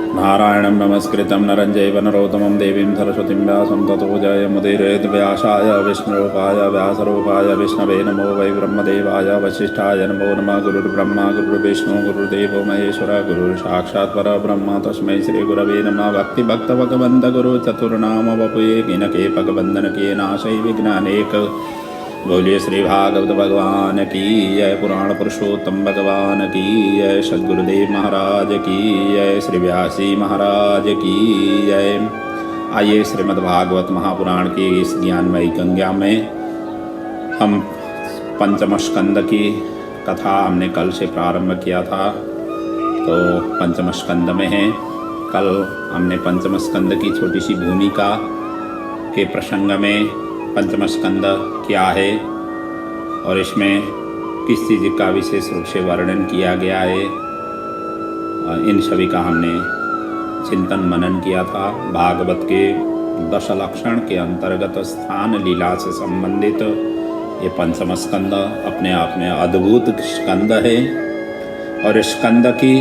नारायणं नमस्कृतं नरं चैव नरोत्तमं देवीं सरस्वतीं व्यासं ततो जयमुदीरयेत् व्यासाय विष्णुरूपाय व्यासरूपाय विष्णवे नमो वै ब्रह्मदेवाय वसिष्ठाय नमो नमः। गुरुर्ब्रह्मा गुरुर्विष्णु गुरुर्देवो महेश्वर गुरुर्साक्षात् परब्रह्म तस्मै श्रीगुरवे नमः। भक्तिभक्तभगवन्त गुरु चतुर्नाम वपुये किनके पगबंधन किए नाशै विघ्नानेक। बोलिए श्री भागवत भगवान की जय। पुराण पुरुषोत्तम भगवान की जय। सद्गुरुदेव महाराज की जय। श्री व्यासी महाराज की जय। आइए श्रीमद्भागवत महापुराण की इस ज्ञानमयी गंगा में हम पंचम स्कंद की कथा हमने कल से प्रारंभ किया था, तो पंचम स्कंद में है। कल हमने पंचम स्कंद की छोटी सी भूमिका के प्रसंग में पंचम स्कंद क्या है और इसमें किस चीज़ का विशेष रूप से वर्णन किया गया है, इन सभी का हमने चिंतन मनन किया था। भागवत के 10 लक्षण के अंतर्गत स्थान लीला से संबंधित ये पंचम स्कंद अपने आप में अद्भुत स्कंद है। और इस स्कंद की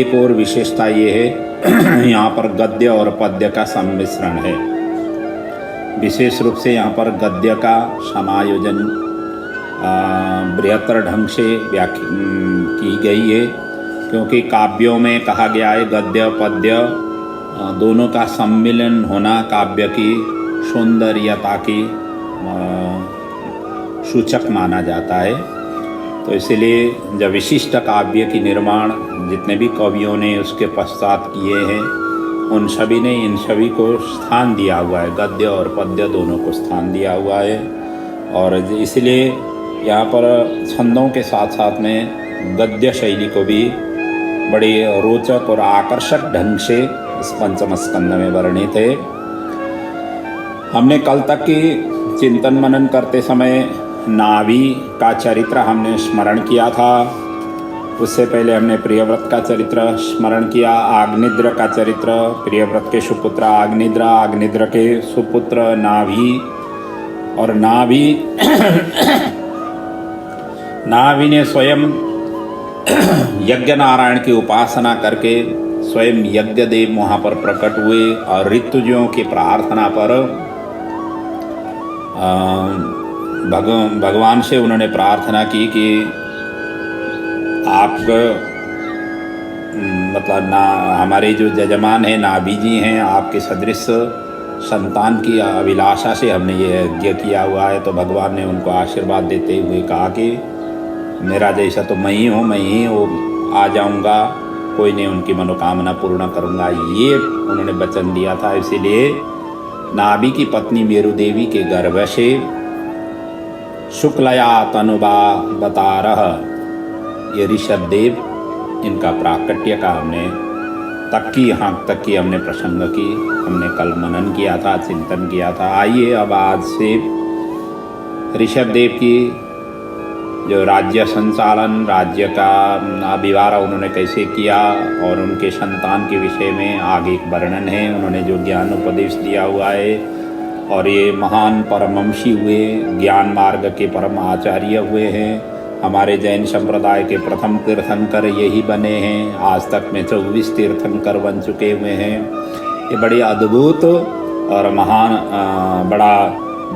एक और विशेषता ये है, यहाँ पर गद्य और पद्य का सम्मिश्रण है। विशेष रूप से यहाँ पर गद्य का समायोजन बृहत्तर ढंग से व्याख्या की गई है, क्योंकि काव्यों में कहा गया है गद्य पद्य दोनों का सम्मिलन होना काव्य की सौंदर्यता की सूचक माना जाता है। तो इसलिए जब विशिष्ट काव्य की निर्माण जितने भी कवियों ने उसके पश्चात किए हैं, उन सभी ने इन सभी को स्थान दिया हुआ है, गद्य और पद्य दोनों को स्थान दिया हुआ है। और इसलिए यहाँ पर छंदों के साथ साथ में गद्य शैली को भी बड़ी रोचक और आकर्षक ढंग से इस पंचम स्कंद में वर्णित है। हमने कल तक की चिंतन मनन करते समय नाभि का चरित्र हमने स्मरण किया था। उससे पहले हमने प्रियव्रत का चरित्र स्मरण किया, आग्निद्र का चरित्र, प्रियव्रत के सुपुत्र आग्निद्र, आग्निद्र के सुपुत्र नाभि। और नाभि ने स्वयं यज्ञ नारायण की उपासना करके स्वयं यज्ञ देव वहाँ पर प्रकट हुए और ऋतुजों की प्रार्थना पर भगवान से उन्होंने प्रार्थना की कि आप मतलब ना हमारे जो जजमान हैं नाभि जी हैं, आपके सदृश संतान की अभिलाषा से हमने ये यज्ञ किया हुआ है। तो भगवान ने उनको आशीर्वाद देते हुए कहा कि मेरा जैसा तो मैं ही हूँ, मैं ही आ जाऊँगा, कोई नहीं उनकी मनोकामना पूर्ण करूँगा, ये उन्होंने वचन दिया था। इसीलिए नाभि की पत्नी मेरु देवी के गर्भ से शुक्लया तनुबा बतारह ये ऋषभ देव, इनका प्राकट्य का हमने यहाँ तक की हमने प्रसंग की हमने कल मनन किया था, चिंतन किया था। आइए अब आज से ऋषभ देव की जो राज्य संचालन, राज्य का अभिवारा उन्होंने कैसे किया और उनके संतान के विषय में आगे एक वर्णन है। उन्होंने जो ज्ञान उपदेश दिया हुआ है और ये महान परमवंशी हुए, ज्ञान मार्ग के परम आचार्य हुए हैं। हमारे जैन संप्रदाय के प्रथम तीर्थंकर यही बने हैं। आज तक में 24 तीर्थंकर बन चुके हुए हैं। ये बड़ी अद्भुत और महान बड़ा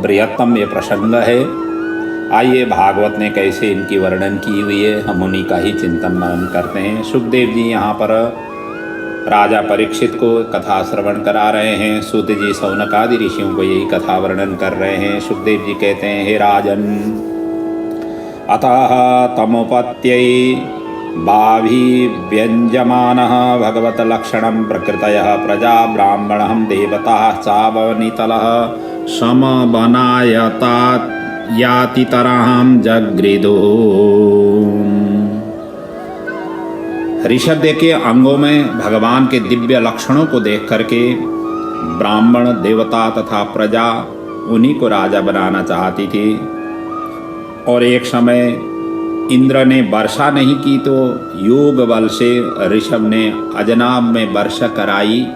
बृहत्तम ये प्रसंग है। आइए भागवत ने कैसे इनकी वर्णन की हुई है, हम उन्हीं का ही चिंतन मनन करते हैं। सुखदेव जी यहाँ पर राजा परीक्षित को कथा श्रवण करा रहे हैं। सूत जी सौनकादि ऋषियों को यही कथा वर्णन कर रहे हैं। सुखदेव जी कहते हैं, हे राजन, अतः तमुपत्यै बाभिव्यञ्जमानः भगवत लक्षणं प्रकृतयः प्रजा ब्राह्मणं देवताः चावनितलः समवनायतात् यातितरां जगृदो। ऋषभ के अंगों में भगवान के दिव्य लक्षणों को देख करके ब्राह्मण देवता तथा प्रजा उन्हीं को राजा बनाना चाहती थी। और एक समय इंद्र ने वर्षा नहीं की तो योग बल से ऋषभ ने अजनाब में वर्षा कराई,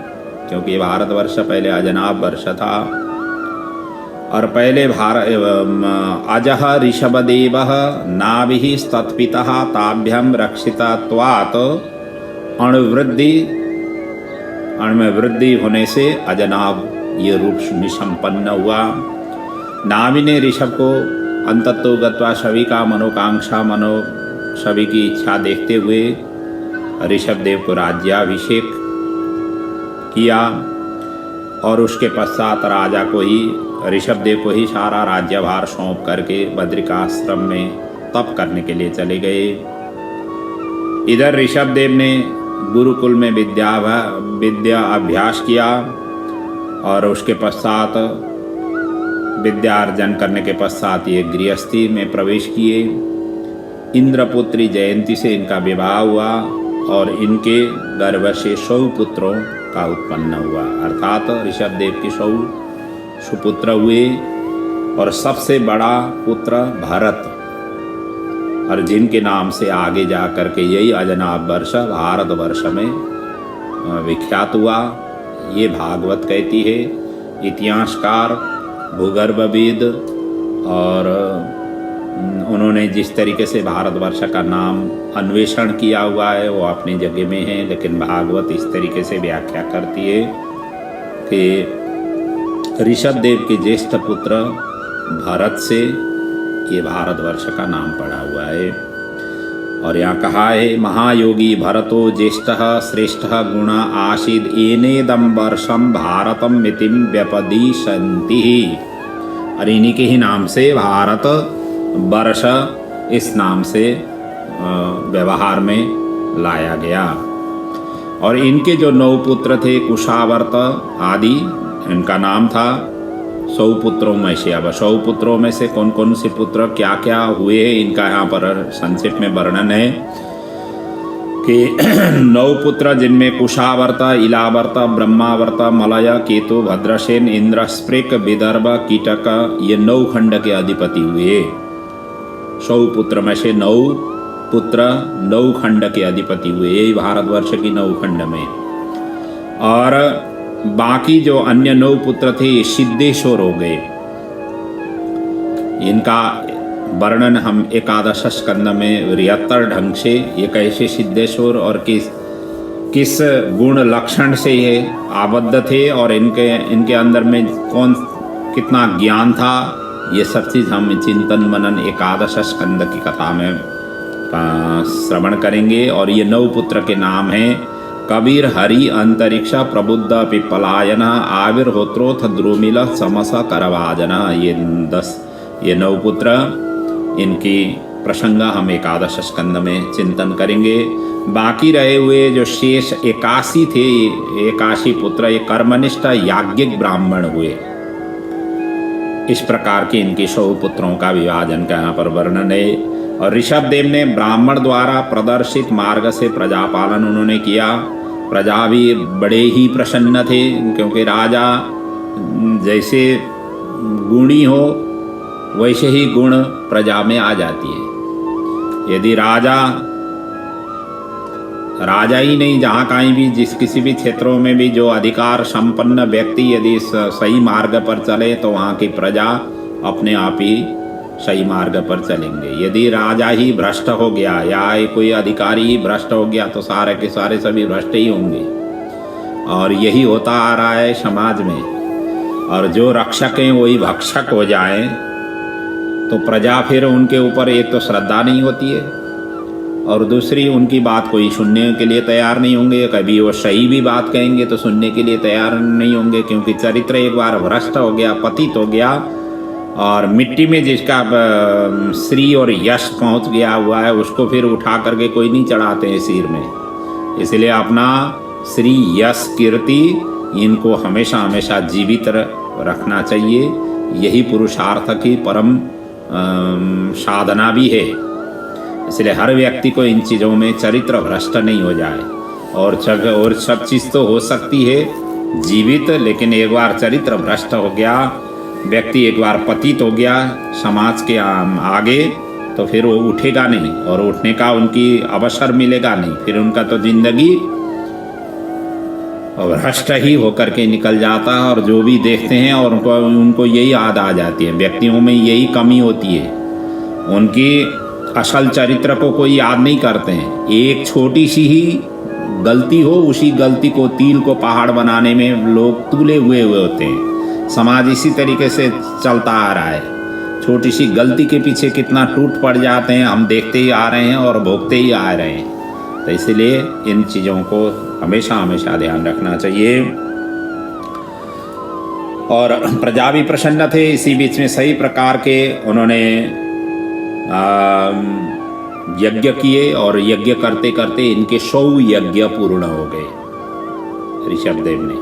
क्योंकि भारतवर्ष पहले अजनाब वर्ष था। और पहले अजह ऋषभदेवः नाभिः तत्पितः ताभ्यं रक्षितत्वात् अणुवृद्धि अण में वृद्धि होने से अजनाभ ये रूप निसंपन्न हुआ। नाभि ने ऋषभ को अंततो गत्वा सभी का मनोकांक्षा सभी की इच्छा देखते हुए ऋषभ देव को राज्याभिषेक किया और उसके पश्चात राजा को ही ऋषभ देव को ही सारा राज्यभार सौंप करके बद्रिकाश्रम में तप करने के लिए चले गए। इधर ऋषभ देव ने गुरुकुल में विद्या अभ्यास किया और उसके पश्चात विद्या अर्जन करने के पश्चात ये गृहस्थी में प्रवेश किए। इंद्रपुत्री जयंती से इनका विवाह हुआ और इनके गर्भ से 100 पुत्रों का उत्पन्न हुआ, अर्थात ऋषभ देव के 100 सुपुत्र हुए और सबसे बड़ा पुत्र भरत, और जिनके नाम से आगे जा कर के यही अजनाभ वर्ष भारतवर्ष में विख्यात हुआ। ये भागवत कहती है। इतिहासकार भूगर्भविद और उन्होंने जिस तरीके से भारतवर्ष का नाम अन्वेषण किया हुआ है वो अपनी जगह में है, लेकिन भागवत इस तरीके से व्याख्या करती है कि ऋषभ देव के ज्येष्ठ पुत्र भरत से ये भारतवर्ष का नाम पड़ा हुआ है। और यहाँ कहा है महायोगी भरतो ज्येष्ठः श्रेष्ठः गुण आसीद एनेदम वर्षम भारतम मितिम व्यपदिशन्ति। और इन्हीं के ही नाम से भारत वर्ष इस नाम से व्यवहार में लाया गया। और इनके जो 9 पुत्र थे कुशावर्त आदि, इनका नाम था 100 पुत्रों में से। अब 100 पुत्रों में से कौन कौन से पुत्र क्या क्या हुए इनका यहाँ पर संक्षिप्त में वर्णन है कि 9 पुत्र जिनमें कुशावर्त, इलावर्त, ब्रह्मावर्त, मलय, केतु, भद्रसेन, इंद्र, स्पृक, विदर्भ, कीटक ये 9 खंड के अधिपति हुए। 100 पुत्र में से 9 पुत्र 9 खंड के अधिपति हुए, यही भारतवर्ष की 9 खंड में। और बाकी जो अन्य 9 पुत्र थे ये सिद्धेश्वर हो गए। इनका वर्णन हम 11 स्कंद में 73 ढंग से ये कैसे सिद्धेश्वर और किस गुण लक्षण से ये आबद्ध थे और इनके अंदर में कौन कितना ज्ञान था, ये सब चीज़ हम चिंतन मनन 11 स्कंद की कथा में श्रवण करेंगे। और ये 9 पुत्र के नाम हैं कबीर, हरि, अंतरिक्ष, प्रबुद्ध, पिप्पलायन, आविर्होत्रोथ, द्रुमिल, समस, करवाजन। ये 9 पुत्र, इनकी प्रसंग हम 11 स्कंद में चिंतन करेंगे। बाकी रहे हुए जो शेष 81 थे, 81 पुत्र ये कर्मनिष्ठ याज्ञिक ब्राह्मण हुए। इस प्रकार के इनके 100 पुत्रों का विभाजन का यहाँ पर वर्णन है। और ऋषभ देव ने ब्राह्मण द्वारा प्रदर्शित मार्ग से प्रजा पालन उन्होंने किया। प्रजा भी बड़े ही प्रसन्न थे, क्योंकि राजा जैसे गुणी हो वैसे ही गुण प्रजा में आ जाती है। यदि राजा ही नहीं, जहाँ कहीं भी किसी भी क्षेत्रों में भी जो अधिकार संपन्न व्यक्ति यदि सही मार्ग पर चले तो वहाँ की प्रजा अपने आप ही सही मार्ग पर चलेंगे। यदि राजा ही भ्रष्ट हो गया या कोई अधिकारी ही भ्रष्ट हो गया तो सारे के सारे सभी भ्रष्ट ही होंगे। और यही होता आ रहा है समाज में। और जो रक्षक हैं वही भक्षक हो जाएं तो प्रजा फिर उनके ऊपर एक तो श्रद्धा नहीं होती है और दूसरी उनकी बात कोई सुनने के लिए तैयार नहीं होंगे। कभी वो सही भी बात कहेंगे तो सुनने के लिए तैयार नहीं होंगे, क्योंकि चरित्र एक बार भ्रष्ट हो गया, पतित हो गया और मिट्टी में जिसका श्री और यश पहुंच गया हुआ है उसको फिर उठा करके कोई नहीं चढ़ाते हैं सिर में। इसलिए अपना श्री यश कीर्ति इनको हमेशा हमेशा जीवित रखना चाहिए। यही पुरुषार्थ की परम साधना भी है। इसलिए हर व्यक्ति को इन चीज़ों में चरित्र भ्रष्ट नहीं हो जाए। और सब चीज़ तो हो सकती है जीवित, लेकिन एक बार चरित्र भ्रष्ट हो गया, व्यक्ति एक बार पतित हो गया समाज के आगे, तो फिर वो उठेगा नहीं और उठने का उनकी अवसर मिलेगा नहीं। फिर उनका तो जिंदगी भ्रष्ट ही होकर के निकल जाता है। और जो भी देखते हैं और उनको यही याद आ जाती है। व्यक्तियों में यही कमी होती है, उनकी असल चरित्र को कोई याद नहीं करते हैं। एक छोटी सी ही गलती हो, उसी गलती को, तिल को पहाड़ बनाने में लोग तुले हुए होते हैं। समाज इसी तरीके से चलता आ रहा है। छोटी सी गलती के पीछे कितना टूट पड़ जाते हैं, हम देखते ही आ रहे हैं और भोगते ही आ रहे हैं। तो इसलिए इन चीज़ों को हमेशा हमेशा ध्यान रखना चाहिए। और प्रजा भी प्रसन्न थे। इसी बीच में सही प्रकार के उन्होंने यज्ञ किए और यज्ञ करते करते इनके 100 यज्ञ पूर्ण हो गए ऋषभदेव ने।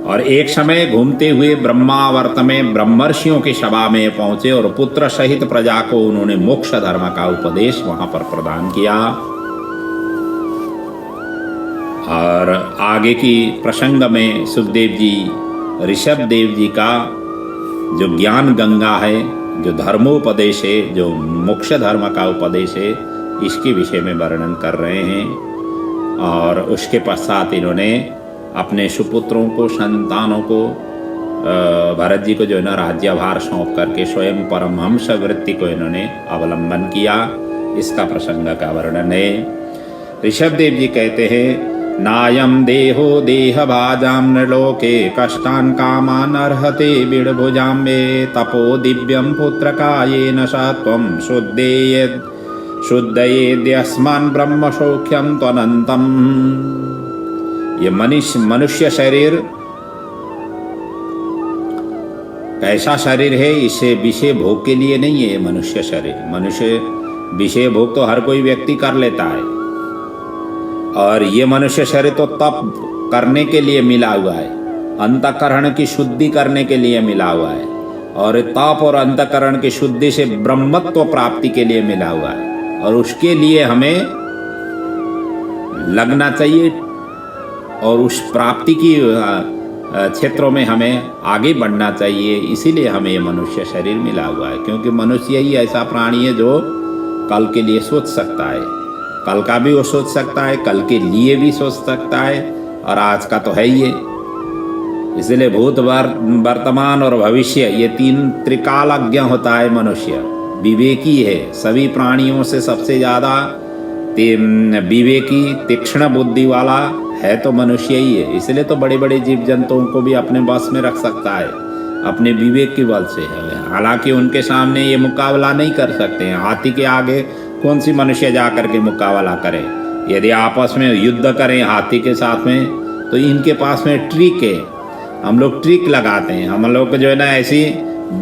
और एक समय घूमते हुए ब्रह्मावर्त में ब्रह्मर्षियों की सभा में पहुंचे और पुत्र सहित प्रजा को उन्होंने मोक्ष धर्म का उपदेश वहां पर प्रदान किया। और आगे की प्रसंग में सुखदेव जी ऋषभदेव जी का जो ज्ञान गंगा है, जो धर्मोपदेश है, जो मोक्ष धर्म का उपदेश है, इसके विषय में वर्णन कर रहे हैं। और उसके पश्चात इन्होंने अपने सुपुत्रों को, संतानों को, भरत जी को जो है ना राज्यभार सौंप करके स्वयं परमहंस वृत्ति को इन्होंने अवलंबन किया। इसका प्रसंग का वर्णन है। ऋषभदेव जी कहते हैं, नायम देहो देह भाजाम नृलोके कष्टान कामान अर्हते बिड़भुजाम मे तपो दिव्यम पुत्र कायेन सत्वम शुद्धयेद्यस्मान् ब्रह्म सौख्यम त्वनंतम। ये मनुष्य शरीर कैसा शरीर है, इसे विषय भोग के लिए नहीं है। मनुष्य शरीर, मनुष्य विषय भोग तो हर कोई व्यक्ति कर लेता है, और ये मनुष्य शरीर तो तप करने के लिए मिला हुआ है, अंतःकरण की शुद्धि करने के लिए मिला हुआ है, और तप और अंतःकरण की शुद्धि से ब्रह्मत्व प्राप्ति के लिए मिला हुआ है। और उसके लिए हमें लगना चाहिए और उस प्राप्ति की क्षेत्रों में हमें आगे बढ़ना चाहिए। इसीलिए हमें ये मनुष्य शरीर मिला हुआ है, क्योंकि मनुष्य ही ऐसा प्राणी है जो कल के लिए सोच सकता है। कल का भी वो सोच सकता है, कल के लिए भी सोच सकता है, और आज का तो है ही है। इसलिए भूत, वर्तमान और भविष्य, ये 3 त्रिकालज्ञ होता है मनुष्य। विवेकी है, सभी प्राणियों से सबसे ज़्यादा विवेकी, तीक्ष्ण बुद्धि वाला है तो मनुष्य ही है। इसलिए तो बड़े बड़े जीव जंतुओं को भी अपने बस में रख सकता है, अपने विवेक के बल से है। हालांकि उनके सामने ये मुकाबला नहीं कर सकते हैं। हाथी के आगे कौन सी मनुष्य जा करके मुकाबला करे? यदि आपस में युद्ध करें हाथी के साथ में, तो इनके पास में ट्रिक है। हम लोग ट्रिक लगाते हैं, हम लोग जो है ना ऐसी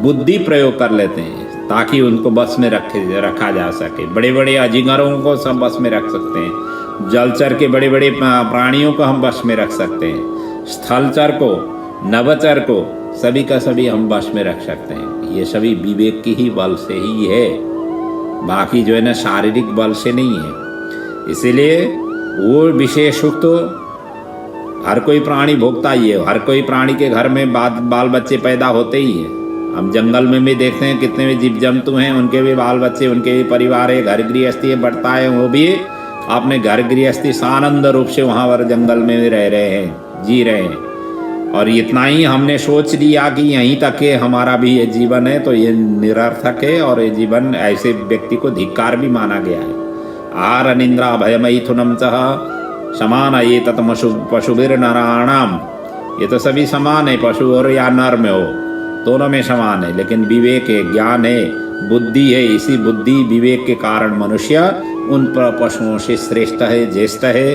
बुद्धि प्रयोग कर लेते हैं ताकि उनको बस में रखा जा सके। बड़े बड़े अजगरों को सब बस में रख सकते हैं, जलचर के बड़े बड़े प्राणियों को हम बस में रख सकते हैं, स्थलचर को, नभचर को, सभी का सभी हम बस में रख सकते हैं। ये सभी विवेक की ही बल से ही है, बाकी जो है ना शारीरिक बल से नहीं है। इसीलिए वो विशेष सुख तो हर कोई प्राणी भोगता ही है। हर कोई प्राणी के घर में बाल बच्चे पैदा होते ही हैं। हम जंगल में भी देखते हैं कितने भी जीव जंतु हैं, उनके भी बाल बच्चे, उनके भी परिवार है, घर गृहस्थी बढ़ता है, वो भी अपने घर गृहस्थी सानंद रूप से वहाँ पर जंगल में रह रहे हैं, जी रहे हैं। और इतना ही हमने सोच लिया कि यहीं तक के हमारा भी ये जीवन है, तो ये निरर्थक है, और ये जीवन ऐसे व्यक्ति को धिक्कार भी माना गया है। आहार अनिंद्रा भयमैथुनम च समान ये तत् पशुभिर नराणाम। ये तो सभी समान है, पशु और या नर में हो, दोनों में समान है। लेकिन विवेक है, ज्ञान है, बुद्धि है। इसी बुद्धि विवेक के कारण मनुष्य उन पशुओं से श्रेष्ठ है, ज्येष्ठ है,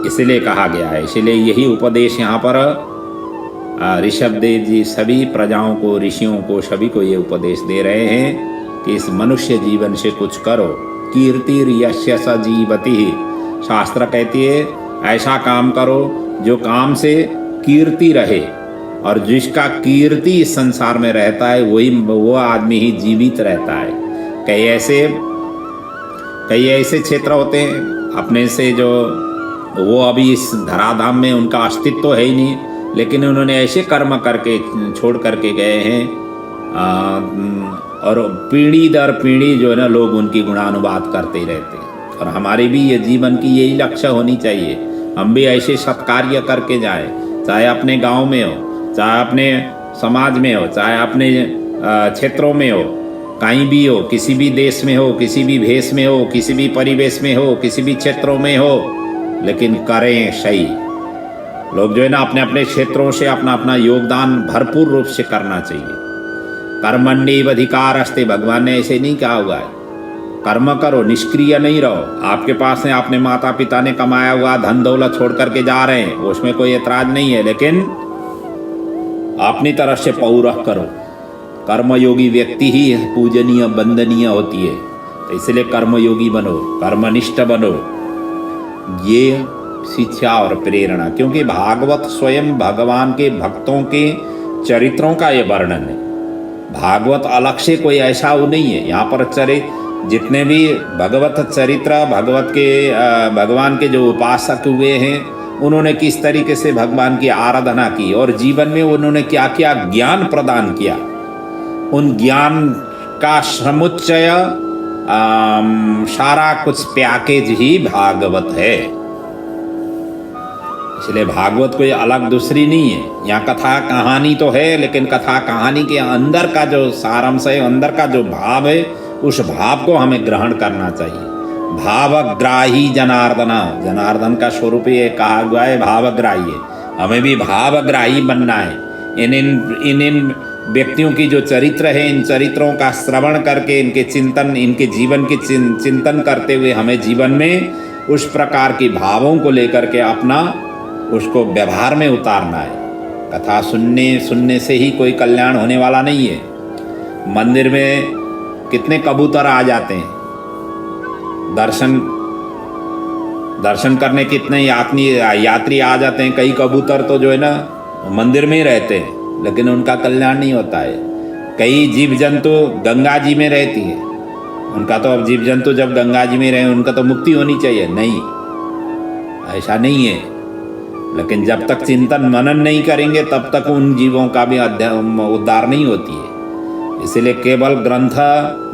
इसलिए कहा गया है। इसलिए यही उपदेश यहाँ पर ऋषभदेव जी सभी प्रजाओं को, ऋषियों को, सभी को ये उपदेश दे रहे हैं कि इस मनुष्य जीवन से कुछ करो। कीर्ति यस्य स जीवति, शास्त्र कहती है ऐसा काम करो जो काम से कीर्ति रहे, और जिसका कीर्ति इस संसार में रहता है वो आदमी ही जीवित रहता है। कई ऐसे क्षेत्र होते हैं अपने से जो वो अभी इस धराधाम में उनका अस्तित्व तो है ही नहीं, लेकिन उन्होंने ऐसे कर्म करके छोड़ करके गए हैं, और पीढ़ी दर पीढ़ी जो है ना लोग उनकी गुणानुवाद करते ही रहते हैं। और हमारी भी ये जीवन की यही लक्ष्य होनी चाहिए, हम भी ऐसे सत्कार्य करके जाएं, चाहे अपने गांव में हो, चाहे अपने समाज में हो, चाहे अपने क्षेत्रों में हो, कहीं भी हो, किसी भी देश में हो, किसी भी भेष में हो, किसी भी परिवेश में हो, किसी भी क्षेत्रों में हो, लेकिन करें सही। लोग जो है ना अपने अपने क्षेत्रों से अपना अपना योगदान भरपूर रूप से करना चाहिए। कर्मण्येव अधिकारस्ते, भगवान ने ऐसे नहीं कहा हुआ है। कर्म करो, निष्क्रिय नहीं रहो। आपके पास है, अपने माता पिता ने कमाया हुआ धन दौलत छोड़ करके जा रहे हैं, उसमें कोई ऐतराज नहीं है, लेकिन अपनी तरफ से पौरख करो। कर्मयोगी व्यक्ति ही पूजनीय वंदनीय होती है, तो इसलिए कर्मयोगी बनो, कर्मनिष्ठ बनो। ये शिक्षा और प्रेरणा, क्योंकि भागवत स्वयं भगवान के भक्तों के चरित्रों का ये वर्णन है। भागवत अलग से कोई ऐसा वो नहीं है। यहाँ पर जितने भी भगवत चरित्र, भगवान के जो उपासक हुए हैं, उन्होंने किस तरीके से भगवान की आराधना की और जीवन में उन्होंने क्या क्या ज्ञान प्रदान किया, उन ज्ञान का समुच्चय सारा कुछ पैकेज ही भागवत है। इसलिए भागवत कोई अलग दूसरी नहीं है। यहाँ कथा कहानी तो है, लेकिन कथा कहानी के अंदर का जो सारांश है, अंदर का जो भाव है, उस भाव को हमें ग्रहण करना चाहिए। भावग्राही जनार्दना, जनार्दन का स्वरूप ये कहा हुआ है भावग्राही है। हमें भी भावग्राही बनना है। इन व्यक्तियों की जो चरित्र है, इन चरित्रों का श्रवण करके इनके चिंतन, इनके जीवन के चिंतन करते हुए हमें जीवन में उस प्रकार की भावों को लेकर के अपना उसको व्यवहार में उतारना है। कथा सुनने से ही कोई कल्याण होने वाला नहीं है। मंदिर में कितने कबूतर आ जाते हैं, दर्शन करने कितने यात्री आ जाते हैं। कई कबूतर तो जो है ना मंदिर में ही रहते हैं, लेकिन उनका कल्याण नहीं होता है। कई जीव जंतु गंगा जी में रहती है, उनका तो अब जीव जंतु जब गंगा जी में रहे उनका तो मुक्ति होनी चाहिए। नहीं, ऐसा नहीं है। लेकिन जब तक चिंतन मनन नहीं करेंगे तब तक उन जीवों का भी उद्धार नहीं होती है। इसलिए केवल ग्रंथ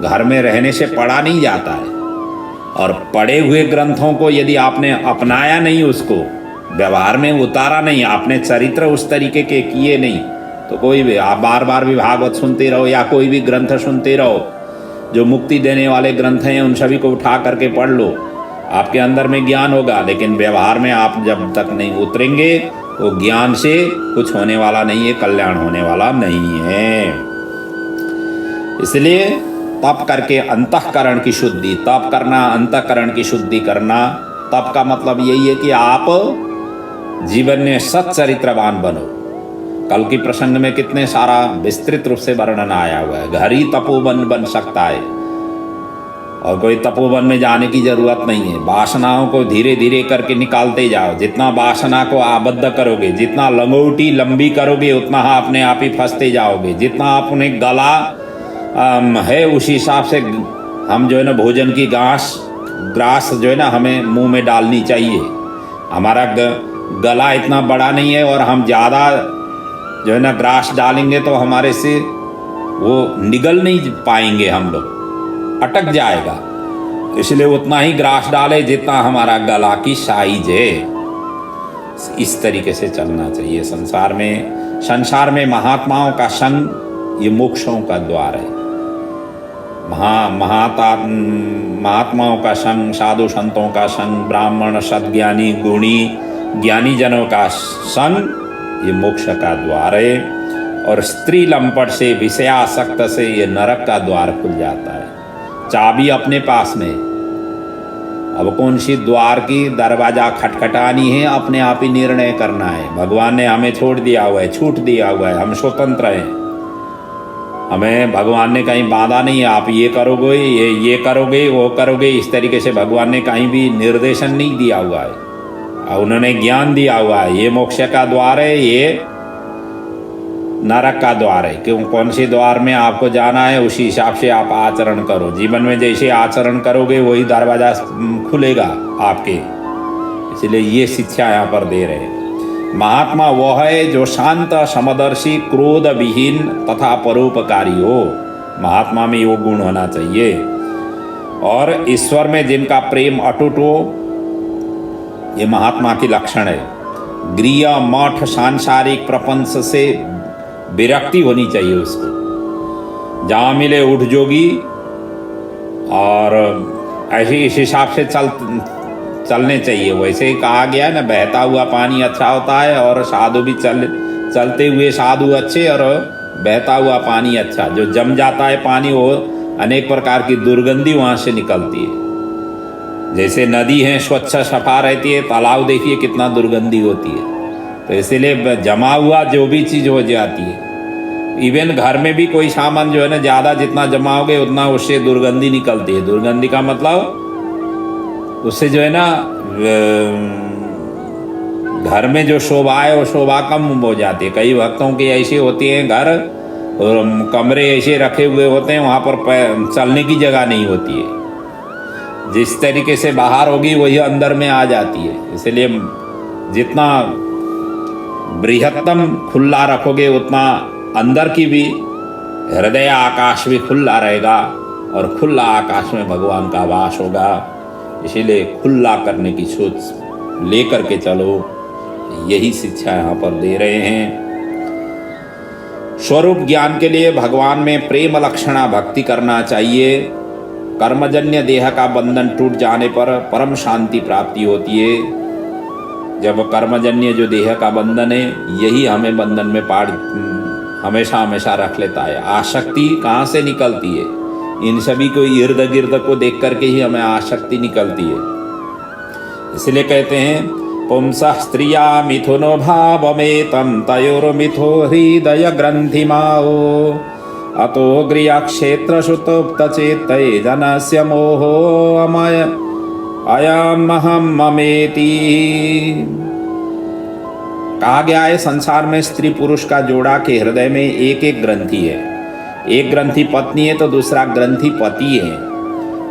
घर में रहने से पढ़ा नहीं जाता है, और पढ़े हुए ग्रंथों को यदि आपने अपनाया नहीं, उसको व्यवहार में उतारा नहीं, आपने चरित्र उस तरीके के किए नहीं, तो कोई भी आप बार बार भी भागवत सुनते रहो या कोई भी ग्रंथ सुनते रहो, जो मुक्ति देने वाले ग्रंथ हैं उन सभी को उठा करके पढ़ लो, आपके अंदर में ज्ञान होगा। लेकिन व्यवहार में आप जब तक नहीं उतरेंगे, वो ज्ञान से कुछ होने वाला नहीं है, कल्याण होने वाला नहीं है। इसलिए तप करके अंतःकरण की शुद्धि, तप करना, अंतःकरण की शुद्धि करना। तप का मतलब यही है कि आप जीवन में सच्चरित्रवान बनो। कल की प्रसंग में कितने सारा विस्तृत रूप से वर्णन आया हुआ है। घर ही तपोवन बन सकता है, और कोई तपोवन में जाने की जरूरत नहीं है। वासनाओं को धीरे धीरे करके निकालते जाओ। जितना वासना को आबद्ध करोगे, जितना लंगोटी लंबी करोगे, उतना अपने आप ही फंसते जाओगे। जितना अपने गला है उस हिसाब से हम जो है ना भोजन की ग्रास जो है ना हमें मुंह में डालनी चाहिए। हमारा गला इतना बड़ा नहीं है, और हम ज़्यादा जो है ना ग्रास डालेंगे तो हमारे से वो निगल नहीं पाएंगे, हम लोग अटक जाएगा। इसलिए उतना ही ग्रास डाले जितना हमारा गला की साइज है। इस तरीके से चलना चाहिए। संसार में महात्माओं का संग ये मोक्षों का द्वार है। महात्माओं का संग, साधु संतों का संग, ब्राह्मण सद्ज्ञानी गुणी ज्ञानी जनों का संग ये मोक्ष का द्वार है। और स्त्री लंपट से, विषयासक्त से ये नरक का द्वार खुल जाता है। चाबी अपने पास में। अब कौन सी द्वार की दरवाजा खटखटानी है, अपने आप ही निर्णय करना है। भगवान ने हमें छोड़ दिया हुआ है, छूट दिया हुआ है, हम स्वतंत्र हैं। हमें भगवान ने कहीं बांधा नहीं है, आप ये करोगे, ये करोगे, वो करोगे, इस तरीके से भगवान ने कहीं भी निर्देशन नहीं दिया हुआ है। उन्होंने ज्ञान दिया हुआ है, ये मोक्ष का द्वार है, ये नरक का द्वार है। क्यों, कौन से द्वार में आपको जाना है उसी हिसाब से आप आचरण करो। जीवन में जैसे आचरण करोगे वही दरवाजा खुलेगा आपके। इसलिए ये शिक्षा यहाँ पर दे रहे हैं। महात्मा वह है जो शांत, समदर्शी, क्रोध विहीन तथा परोपकारी हो। महात्मा में वो गुण होना चाहिए। और ईश्वर में जिनका प्रेम अटूट हो, ये महात्मा की लक्षण है। गृह, मठ, सांसारिक प्रपंच से विरक्ति होनी चाहिए उसको। जहाँ मिले उठ जोगी, और ऐसे इस हिसाब से चलने चाहिए। वैसे ही कहा गया है ना, बहता हुआ पानी अच्छा होता है, और साधु भी चलते हुए साधु अच्छे, और बहता हुआ पानी अच्छा। जो जम जाता है पानी, वो अनेक प्रकार की दुर्गंधी वहाँ से निकलती है। जैसे नदी है स्वच्छ सफा रहती है, तालाब देखिए कितना दुर्गंधी होती है। तो इसीलिए जमा हुआ जो भी चीज़ हो जाती है। इवन घर में भी कोई सामान जो है ना, ज़्यादा जितना जमाओगे उतना उससे दुर्गंधी निकलती है। दुर्गंधी का मतलब उससे जो है ना, घर में जो शोभा है वो शोभा कम हो जाती है। कई भक्तों की ऐसी होती हैं घर और कमरे ऐसे रखे हुए होते हैं, वहाँ पर चलने की जगह नहीं होती है। जिस तरीके से बाहर होगी वही अंदर में आ जाती है। इसलिए जितना बृहत्तम खुला रखोगे उतना अंदर की भी हृदय आकाश भी खुला रहेगा, और खुला आकाश में भगवान का वास होगा। इसीलिए खुला करने की सोच लेकर के चलो, यही शिक्षा यहाँ पर दे रहे हैं। स्वरूप ज्ञान के लिए भगवान में प्रेम लक्षणा भक्ति करना चाहिए। कर्मजन्य देह का बंधन टूट जाने पर परम शांति प्राप्ति होती है। जब कर्मजन्य जो देह का बंधन है, यही हमें बंधन में हमेशा हमेशा रख लेता है। आसक्ति कहाँ से निकलती है? इन सभी को इर्द गिर्द को देख करके ही हमें आसक्ति निकलती है। इसलिए कहते हैं, पुंसः स्त्रिया मिथुनो भावमेतं तयोर्मिथो हृदय ग्रंथिमाओ अतो गृह क्षेत्र सुतुप्त चेतये जनस्य मोहो अमय अयमहम ममेति। कहा गया है, संसार में स्त्री पुरुष का जोड़ा के हृदय में एक एक ग्रंथि है। एक ग्रंथि पत्नी है तो दूसरा ग्रंथि पति है।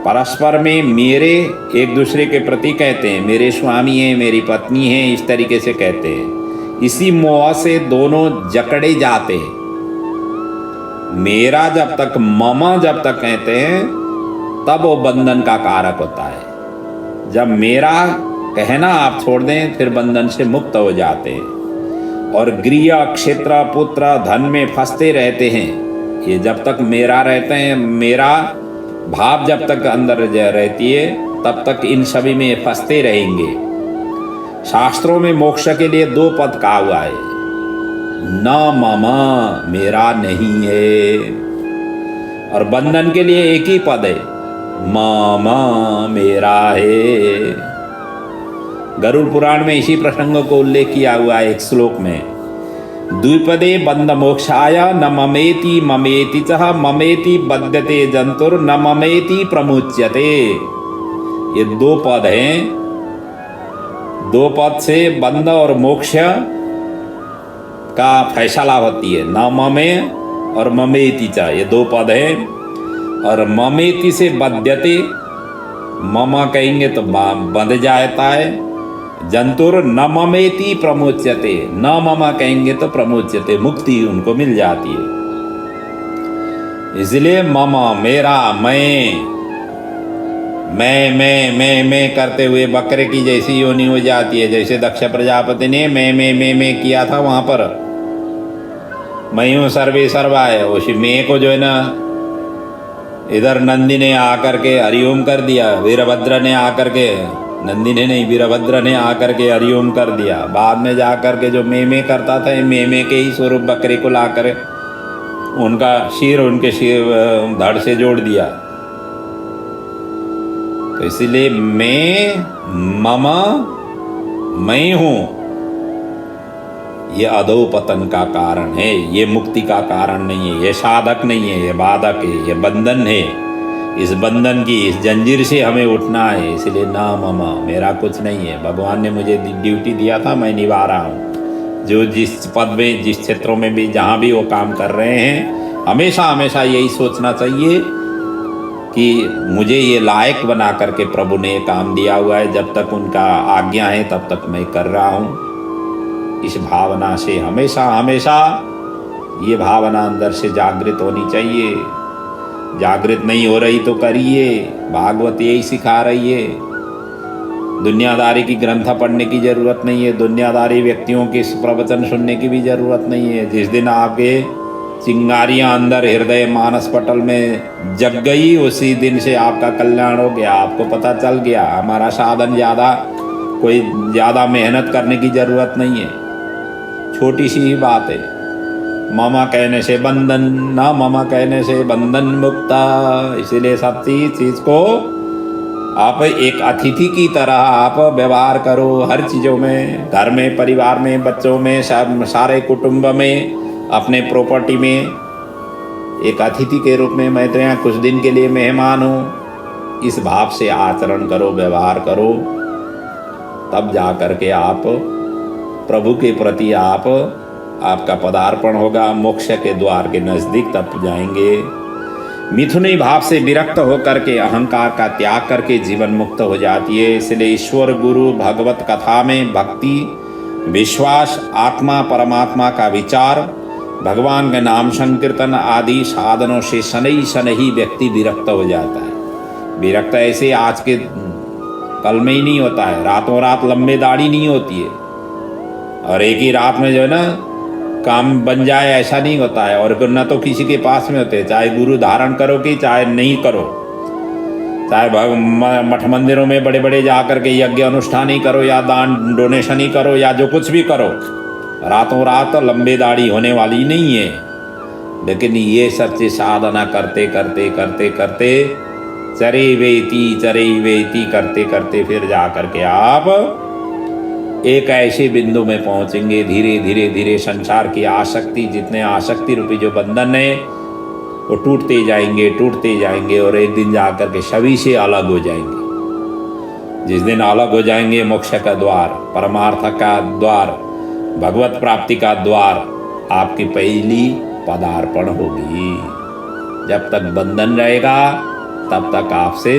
परस्पर में मेरे एक दूसरे के प्रति कहते हैं, मेरे स्वामी हैं, मेरी पत्नी है, इस तरीके से कहते हैं। इसी मोह से दोनों जकड़े जाते हैं। मेरा जब तक, ममा जब तक कहते हैं, तब वो बंधन का कारक होता है। जब मेरा कहना आप छोड़ दें, फिर बंधन से मुक्त हो जाते हैं। और गृह क्षेत्र पुत्र धन में फंसते रहते हैं। ये जब तक मेरा रहते हैं, मेरा भाव जब तक अंदर रहती है, तब तक इन सभी में फंसते रहेंगे। शास्त्रों में मोक्ष के लिए 2 पद कहा हुआ है, न ममा, मेरा नहीं है, और बंधन के लिए एक ही पद है, मामा, मेरा है। गरुड़ पुराण में इसी प्रसंग को उल्लेख किया हुआ है एक श्लोक में, द्विपदे बंध मोक्षाय न ममेति ममेति च ममेति बध्यते जंतुर न ममेति प्रमुच्यते। ये 2 पद हैं। 2 पद से बंध और मोक्ष का फैसला होती है। न ममे और ममेति च, ये 2 पद हैं। और ममेति से बध्यते, ममा कहेंगे तो बंध जाता है। जंतुर न ममेति प्रमोच्यते, न ममा कहेंगे तो प्रमोच्यते, मुक्ति उनको मिल जाती है। इसलिए ममा, मेरा, मैं करते हुए बकरे की जैसी योनि हो जाती है। जैसे दक्ष प्रजापति ने मैं किया था, वहां पर मैं हूं सर्वे सर्वाय, उसी मैं को जो है ना, इधर नंदी ने आकर के हरिओम कर दिया, वीरभद्र ने आकर के, नंदी ने नहीं, वीरभद्र ने आकर के हरिओम कर दिया। बाद में जाकर के जो मैं करता था, मैं के ही स्वरूप बकरे को लाकर उनका शीर उनके शीर धड़ से जोड़ दिया। तो इसीलिए मैं, ममा, मैं हूं, ये अधोपतन का कारण है। ये मुक्ति का कारण नहीं है, ये साधक नहीं है, ये बाधक है, ये बंधन है। इस बंधन की, इस जंजीर से हमें उठना है। इसलिए ना ममा, मेरा कुछ नहीं है। भगवान ने मुझे ड्यूटी दिया था, मैं निभा रहा हूँ। जो जिस पद में, जिस क्षेत्रों में भी, जहाँ भी वो काम कर रहे हैं, हमेशा हमेशा यही सोचना चाहिए कि मुझे ये लायक बना करके प्रभु ने काम दिया हुआ है। जब तक उनका आज्ञा है तब तक मैं कर रहा हूँ। इस भावना से हमेशा हमेशा ये भावना अंदर से जागृत होनी चाहिए। जागृत नहीं हो रही तो करिए, भागवत यही सिखा रही है। दुनियादारी की ग्रंथ पढ़ने की जरूरत नहीं है, दुनियादारी व्यक्तियों के प्रवचन सुनने की भी जरूरत नहीं है। जिस दिन आपके चिंगारियां अंदर हृदय मानस पटल में जग गई, उसी दिन से आपका कल्याण हो गया। आपको पता चल गया हमारा साधन कोई ज़्यादा मेहनत करने की ज़रूरत नहीं है, छोटी सी ही बात है। मामा कहने से बंधन, ना मामा कहने से बंधन मुक्ता। इसीलिए सब चीज़ को आप एक अतिथि की तरह आप व्यवहार करो हर चीज़ों में, घर में, परिवार में, बच्चों में, सारे कुटुंब में, अपने प्रॉपर्टी में। एक अतिथि के रूप में मैं तो यहाँ कुछ दिन के लिए मेहमान हूँ, इस भाव से आचरण करो, व्यवहार करो, तब जा कर के आप प्रभु के प्रति आपका पदार्पण होगा। मोक्ष के द्वार के नज़दीक तब जाएंगे। मिथुनी भाव से विरक्त होकर के अहंकार का त्याग करके जीवन मुक्त हो जाती है। इसलिए ईश्वर, गुरु, भगवत कथा में भक्ति, विश्वास, आत्मा परमात्मा का विचार, भगवान के नाम संकीर्तन आदि साधनों से शनै ही व्यक्ति विरक्त हो जाता है। विरक्त ऐसे आज के कल में ही नहीं होता है, रातों रात लंबे दाढ़ी नहीं होती है और एक ही रात में जो है ना काम बन जाए, ऐसा नहीं होता है। और न तो किसी के पास में होते, चाहे गुरु धारण करो कि चाहे नहीं करो, चाहे मठ मंदिरों में बड़े बड़े जा कर के यज्ञ अनुष्ठान ही करो या दान डोनेशन ही करो या जो कुछ भी करो, रातों रात लंबे दाढ़ी होने वाली नहीं है। लेकिन ये सब चीज साधना करते करते करते करते चरे वेती करते करते फिर जा कर के आप एक ऐसे बिंदु में पहुंचेंगे। धीरे धीरे धीरे संसार की आसक्ति, जितने आसक्ति रूपी जो बंधन है वो टूटते जाएंगे और एक दिन जाकर के सभी से अलग हो जाएंगे। जिस दिन अलग हो जाएंगे, मोक्ष का द्वार, परमार्थ का द्वार, भगवत प्राप्ति का द्वार आपकी पहली पदार्पण होगी। जब तक बंधन रहेगा तब तक आपसे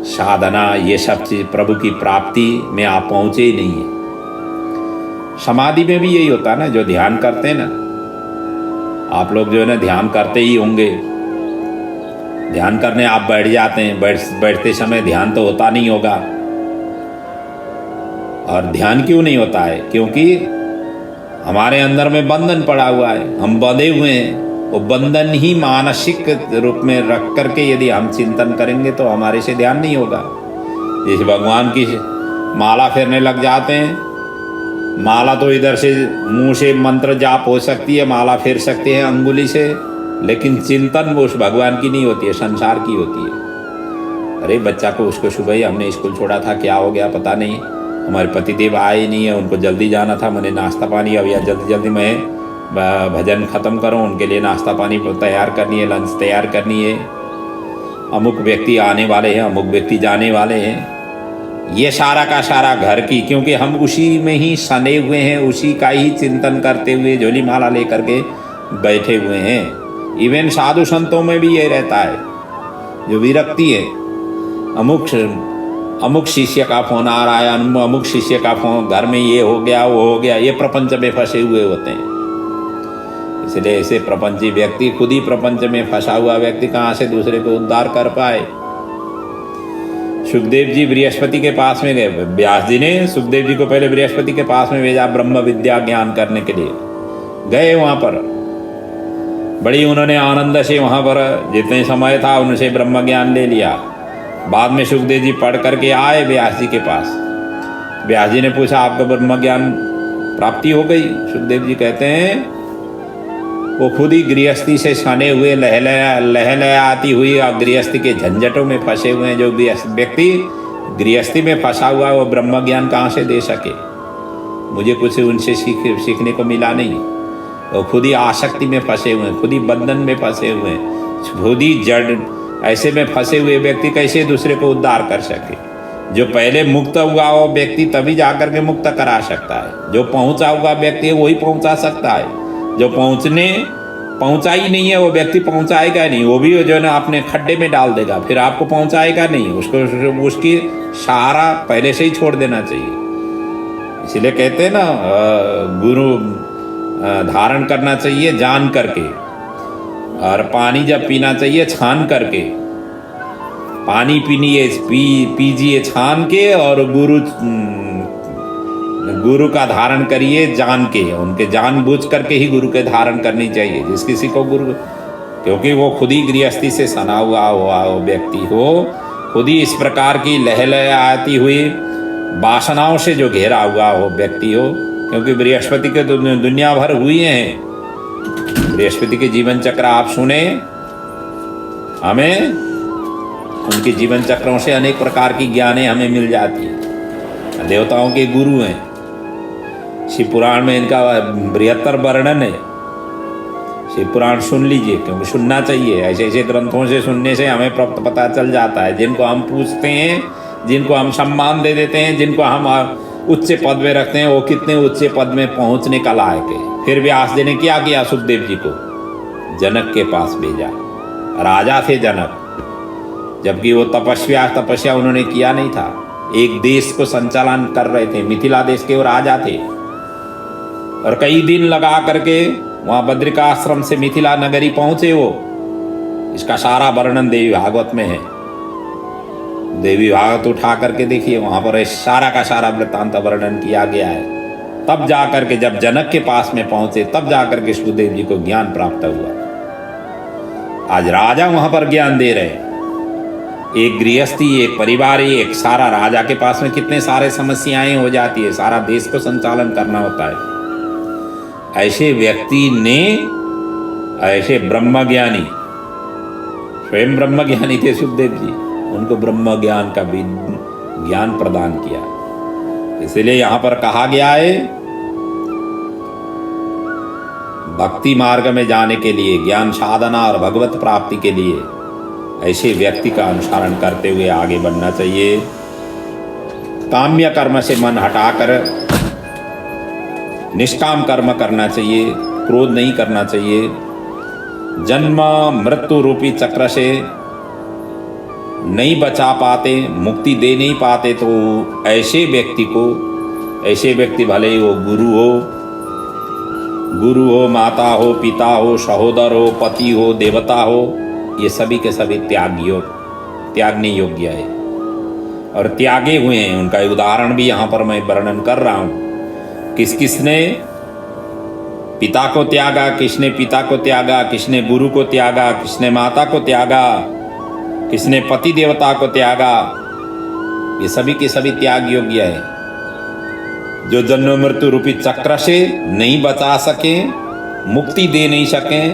साधना, ये सब चीज प्रभु की प्राप्ति में आप पहुंचे ही नहीं है। समाधि में भी यही होता है ना, जो ध्यान करते हैं ना, आप लोग जो है ना ध्यान करते ही होंगे। ध्यान करने आप बैठ जाते हैं, बैठते समय ध्यान तो होता नहीं होगा। और ध्यान क्यों नहीं होता है? क्योंकि हमारे अंदर में बंधन पड़ा हुआ है, हम बंधे हुए हैं। वो बंधन ही मानसिक रूप में रख करके यदि हम चिंतन करेंगे तो हमारे से ध्यान नहीं होगा। जैसे भगवान की माला फेरने लग जाते हैं, माला तो इधर से मुंह से मंत्र जाप हो सकती है, माला फेर सकते हैं अंगुली से, लेकिन चिंतन वो उस भगवान की नहीं होती है, संसार की होती है। अरे बच्चा को, उसको सुबह ही हमने स्कूल छोड़ा था, क्या हो गया पता नहीं, हमारे पतिदेव आए ही नहीं है, उनको जल्दी जाना था, मैंने नाश्ता पानी अब या जल्दी मैं भजन ख़त्म करूं, उनके लिए नाश्ता पानी तैयार करनी है, लंच तैयार करनी है, अमुक व्यक्ति आने वाले हैं, अमुक व्यक्ति जाने वाले हैं। ये सारा का सारा घर की, क्योंकि हम उसी में ही सने हुए हैं, उसी का ही चिंतन करते हुए झोली माला लेकर के बैठे हुए हैं। इवन साधु संतों में भी ये रहता है, जो विरक्ति है, अमुक शिष्य का फोन आ रहा है, अमुक शिष्य का फोन, घर में ये हो गया वो हो गया, ये प्रपंच में फंसे हुए होते हैं। इसलिए ऐसे प्रपंची व्यक्ति, खुद ही प्रपंच में फंसा हुआ व्यक्ति कहाँ से दूसरे को उद्धार कर पाए। सुखदेव जी बृहस्पति के पास में गए, व्यास जी ने सुखदेव जी को पहले बृहस्पति के पास में भेजा ब्रह्म विद्या ज्ञान करने के लिए। गए वहां पर, बड़ी उन्होंने आनंद से वहां पर जितने समय था उनसे ब्रह्म ज्ञान ले लिया। बाद में सुखदेव जी पढ़ करके आए व्यास जी के पास। व्यास जी ने पूछा, आपको ब्रह्म ज्ञान प्राप्ति हो गई? सुखदेव जी कहते हैं, वो खुद ही गृहस्थी से सने हुए, लहलहाती हुई और गृहस्थी के झंझटों में फंसे हुए हैं। जो व्यक्ति गृहस्थी में फंसा हुआ है वो ब्रह्म ज्ञान कहाँ से दे सके? मुझे कुछ उनसे सीखने को मिला नहीं। वो खुद ही आसक्ति में फंसे हुए हैं, खुद ही बंधन में फंसे हुए हैं, खुद ही जड़ ऐसे में फंसे हुए व्यक्ति कैसे दूसरे को उद्धार कर सके? जो पहले मुक्त हुआ वो व्यक्ति तभी जाकर के मुक्त करा सकता है। जो पहुंचा हुआ व्यक्ति है वही पहुंचा सकता है। जो पहुंचा ही नहीं है वो व्यक्ति पहुंचाएगा नहीं, वो भी जो है ना अपने खड्डे में डाल देगा, फिर आपको पहुंचाएगा नहीं। उसको उसकी सहारा पहले से ही छोड़ देना चाहिए। इसलिए कहते हैं ना, गुरु धारण करना चाहिए जान करके, और पानी जब पीना चाहिए छान करके। पानी पीजिए छान के, और गुरु गुरु का धारण करिए जान के, उनके जानबूझ करके ही गुरु के धारण करनी चाहिए। जिस किसी को गुरु, क्योंकि वो खुद ही गृहस्थी से सना हुआ वो व्यक्ति हो, खुद ही इस प्रकार की लहलहाती हुई वासनाओं से जो घेरा हुआ हो व्यक्ति हो, क्योंकि बृहस्पति के दुनिया भर हुए हैं। बृहस्पति के जीवन चक्र आप सुने, हमें उनके जीवन चक्रों से अनेक प्रकार की ज्ञानें हमें मिल जाती है। देवताओं के गुरु हैं, शिव पुराण में इनका बृहत्तर वर्णन है। शिव पुराण सुन लीजिए, क्योंकि सुनना चाहिए। ऐसे ऐसे ग्रंथों से सुनने से हमें पता चल जाता है। जिनको हम पूछते हैं, जिनको हम सम्मान दे देते हैं, जिनको हम उच्च पद में रखते हैं, वो कितने उच्च पद में पहुंचने का लायक है। फिर व्यास जी ने क्या किया? सुखदेव जी को जनक के पास भेजा। राजा थे जनक, जबकि वो तपस्या उन्होंने किया नहीं था। एक देश को संचालन कर रहे थे, मिथिला देश के वो राजा थे। और कई दिन लगा करके वहां बद्रिकाश्रम से मिथिला नगरी पहुंचे वो। इसका सारा वर्णन देवी भागवत में है। देवी भागवत उठा करके देखिए, वहां पर सारा का सारा वृत्तांत वर्णन किया गया है। तब जाकर के जब जनक के पास में पहुंचे, तब जाकर के सुखदेव जी को ज्ञान प्राप्त हुआ। आज राजा वहां पर ज्ञान दे रहे हैं। एक गृहस्थी, एक परिवार, एक सारा राजा के पास में कितने सारे समस्याएं हो जाती है। सारा देश को संचालन करना होता है। ऐसे व्यक्ति ने, ऐसे ब्रह्मज्ञानी, स्वयं ब्रह्मज्ञानी थे सुखदेव जी, उनको ब्रह्म ज्ञान का भी ज्ञान प्रदान किया। इसलिए यहां पर कहा गया है, भक्ति मार्ग में जाने के लिए, ज्ञान साधना और भगवत प्राप्ति के लिए ऐसे व्यक्ति का अनुसरण करते हुए आगे बढ़ना चाहिए। काम्य कर्म से मन हटाकर निष्काम कर्म करना चाहिए, क्रोध नहीं करना चाहिए। जन्म मृत्यु रूपी चक्र से नहीं बचा पाते, मुक्ति दे नहीं पाते, तो ऐसे व्यक्ति भले ही वो गुरु हो, माता हो, पिता हो, सहोदर हो, पति हो, देवता हो, ये सभी के सभी त्यागने योग्य है और त्यागे हुए हैं। उनका उदाहरण भी यहाँ पर मैं वर्णन कर रहा हूँ। किसने पिता को त्यागा, किसने पिता को त्यागा, किसने गुरु को त्यागा, किसने माता को त्यागा, किसने पति देवता को त्यागा। ये सभी के सभी त्याग योग्य है। जो जन्म मृत्यु रूपी चक्र से नहीं बचा सके, मुक्ति दे नहीं सके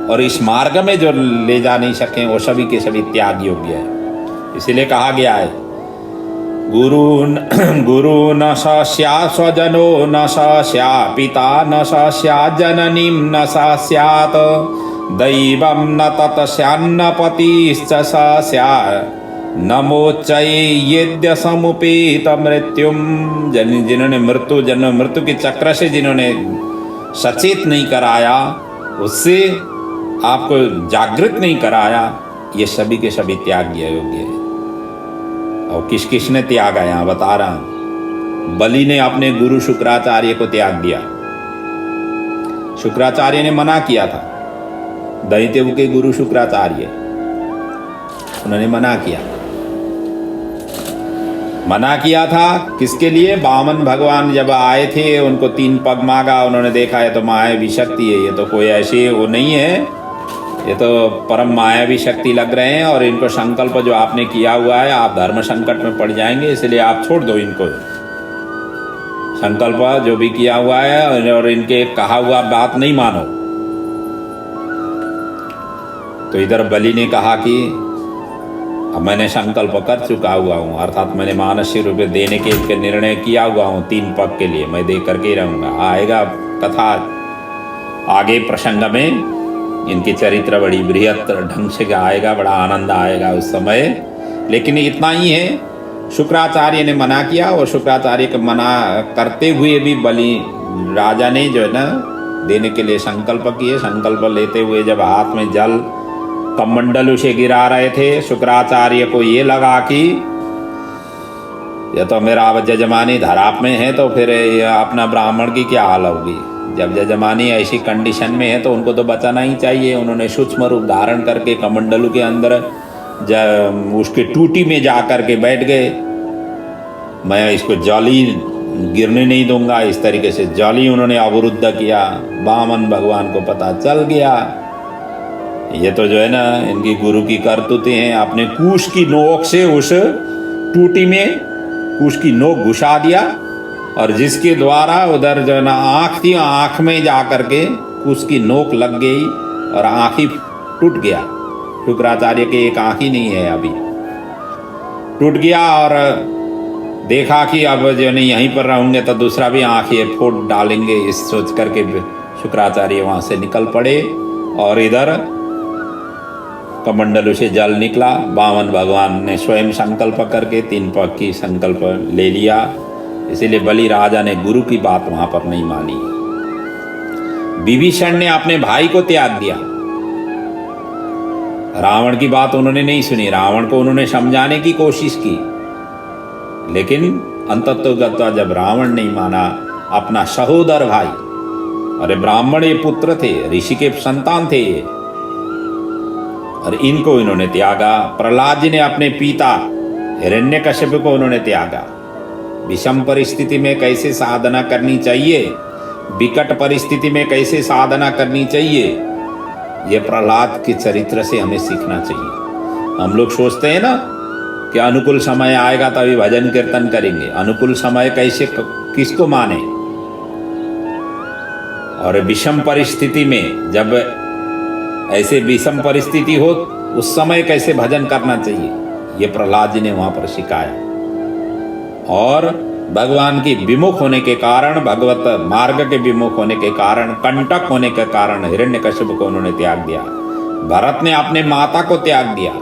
और इस मार्ग में जो ले जा नहीं सके, वो सभी के सभी त्याग योग्य है। इसीलिए कहा गया है, गुरु न स्या स्वजनो न स्या पिता न स्या जननीं न स्यात् दैवं न तत् स्यान्न पतिश्च स्या नमोच्चयेद्य समुपेत मृत्युम। जिन्होंने जन्म मृत्यु के चक्र से जिन्होंने सचेत नहीं कराया, उससे आपको जागृत नहीं कराया, ये सभी के सभी त्याग योग्य है। और किस ने त्यागा, यहां बता रहा हूं। बलि ने अपने गुरु शुक्राचार्य को त्याग दिया। शुक्राचार्य ने मना किया था, दैत्यव के गुरु शुक्राचार्य, उन्होंने मना किया था। किसके लिए? वामन भगवान जब आए थे, उनको 3 पग मांगा, उन्होंने देखा है तो मायावी शक्ति है, ये तो कोई ऐसी वो नहीं है, ये तो परम मायावी शक्ति लग रहे हैं और इनको संकल्प जो आपने किया हुआ है, आप धर्म संकट में पड़ जाएंगे, इसलिए आप छोड़ दो इनको। संकल्प जो भी किया हुआ है और इनके कहा हुआ बात नहीं मानो। तो इधर बलि ने कहा कि अब मैंने संकल्प कर चुका हुआ हूँ, अर्थात मैंने मानसिक रूप से देने के निर्णय किया हुआ हूँ 3 पग के लिए, मैं दे करके ही रहूँगा। आएगा कथा आगे प्रसंग में, इनकी चरित्र बड़ी बृहत ढंग से आएगा, बड़ा आनंद आएगा उस समय। लेकिन इतना ही है, शुक्राचार्य ने मना किया और शुक्राचार्य के मना करते हुए भी बलि राजा ने जो है ना देने के लिए संकल्प किए। संकल्प लेते हुए जब हाथ में जल कमंडल उसे गिरा रहे थे, शुक्राचार्य को ये लगा कि ये तो मेरा जजमानी धराप में है, तो फिर अपना ब्राह्मण की क्या हाल होगी। जब जजमानी ऐसी कंडीशन में है तो उनको तो बचाना ही चाहिए। उन्होंने सूक्ष्म रूप धारण करके कमंडलू के अंदर उसके टूटी में जा कर के बैठ गए। मैं इसको जल ही गिरने नहीं दूंगा, इस तरीके से जाली उन्होंने अवरुद्ध किया। वामन भगवान को पता चल गया, ये तो जो है ना इनकी गुरु की करतूतें हैं। आपने कुश की नोक से उस टूटी में कुश की नोक घुसा दिया, और जिसके द्वारा उधर जो है ना आँख थी, आँख में जा करके कुश की नोक लग गई और आँख ही टूट गया। शुक्राचार्य के एक आँख ही नहीं है, अभी टूट गया। और देखा कि अब जो नहीं यहीं पर रहूंगे तो दूसरा भी आँख ये फोड़ डालेंगे, इस सोच करके शुक्राचार्य वहाँ से निकल पड़े। और इधर कमंडलू से जल निकला। वामन भगवान ने स्वयं संकल्प करके 3 पग की संकल्प ले लिया। इसीलिए बलि राजा ने गुरु की बात वहां पर नहीं मानी। विभीषण ने अपने भाई को त्याग दिया, रावण की बात उन्होंने नहीं सुनी। रावण को उन्होंने समझाने की कोशिश की, लेकिन अंततोगत्वा जब रावण नहीं माना, अपना सहोदर भाई, अरे ब्राह्मण ये पुत्र थे, ऋषि के संतान थे ये, और इनको इन्होंने त्यागा। प्रहलाद जी ने अपने पिता हिरण्यकश्यप को उन्होंने त्यागा। विषम परिस्थिति में कैसे साधना करनी चाहिए, विकट परिस्थिति में कैसे साधना करनी चाहिए, ये प्रहलाद के चरित्र से हमें सीखना चाहिए। हम लोग सोचते हैं ना कि अनुकूल समय आएगा तभी भजन कीर्तन करेंगे। अनुकूल समय कैसे, किसको माने? और विषम परिस्थिति में, जब ऐसे विषम परिस्थिति हो, उस समय कैसे भजन करना चाहिए, ये प्रहलाद जी ने वहां पर सिखाया। और भगवान की विमुख होने के कारण, भगवत मार्ग के विमुख होने के कारण, कंटक होने के कारण हिरण्यकश्यप को उन्होंने त्याग दिया। भरत ने अपने माता को त्याग दिया।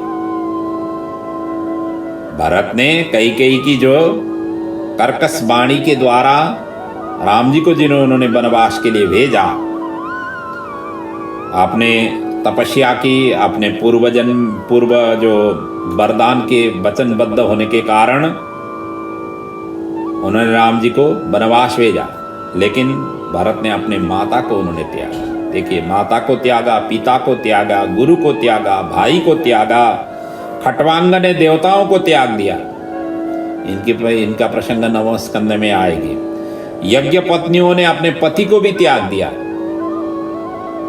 भरत ने कैकेयी की जो कर्कश वाणी के द्वारा राम जी को जिन्होंने वनवास के लिए भेजा, आपने तपस्या की, अपने पूर्व जो वरदान के वचनबद्ध होने के कारण उन्होंने राम जी को वनवास भेजा, लेकिन भरत ने अपने माता को उन्होंने त्यागा। देखिए, माता को त्यागा, पिता को त्यागा, गुरु को त्यागा, भाई को त्यागा, खटवांग ने देवताओं को त्याग दिया। इनका प्रसंग 9वें स्कंद में आएगी। यज्ञ पत्नियों ने अपने पति को भी त्याग दिया।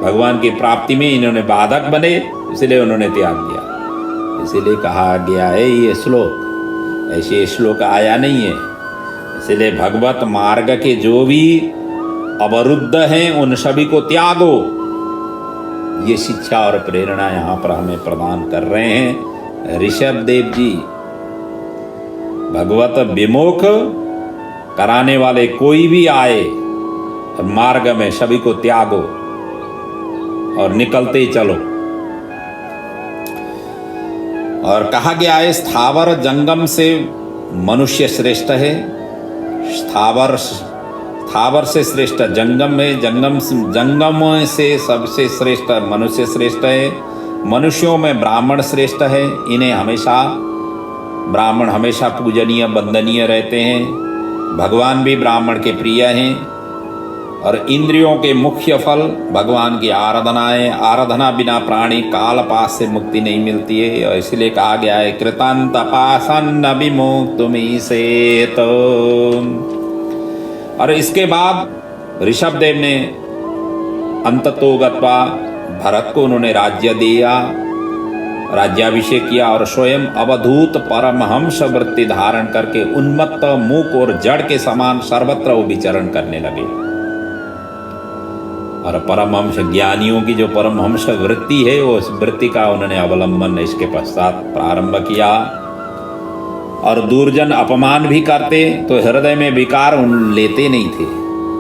भगवान की प्राप्ति में इन्होंने बाधक बने, इसलिए उन्होंने त्याग दिया। इसीलिए कहा गया है ये श्लोक, ऐसे श्लोक आया नहीं है। इसलिए भगवत मार्ग के जो भी अवरुद्ध हैं उन सभी को त्यागो, ये शिक्षा और प्रेरणा यहाँ पर हमें प्रदान कर रहे हैं ऋषभ देव जी। भगवत विमुख कराने वाले कोई भी आए मार्ग में, सभी को त्यागो और निकलते ही चलो। और कहा गया है स्थावर जंगम से मनुष्य श्रेष्ठ है, स्थावर से श्रेष्ठ जंगम में, जंगम से सबसे श्रेष्ठ मनुष्य श्रेष्ठ है। मनुष्यों में ब्राह्मण श्रेष्ठ है। इन्हें ब्राह्मण हमेशा पूजनीय वंदनीय रहते हैं। भगवान भी ब्राह्मण के प्रिय हैं। और इंद्रियों के मुख्य फल भगवान की आराधना है। आराधना बिना प्राणी कालपास से मुक्ति नहीं मिलती है। और इसलिए कहा गया है कृतं तपासन विमुक्तुमीसेत। और इसके बाद ऋषभ देव ने अंततो गत्वा भरत को उन्होंने राज्य दिया, राज्याभिषेक किया और स्वयं अवधूत परमहंस वृत्ति धारण करके उन्मत्त मूक और जड़ के समान सर्वत्र वो विचरण करने लगे। और परमहंस ज्ञानियों की जो परमहंस वृत्ति है, वो उस वृत्ति का उन्होंने अवलंबन इसके पश्चात प्रारंभ किया। और दुर्जन अपमान भी करते तो हृदय में विकार लेते नहीं थे।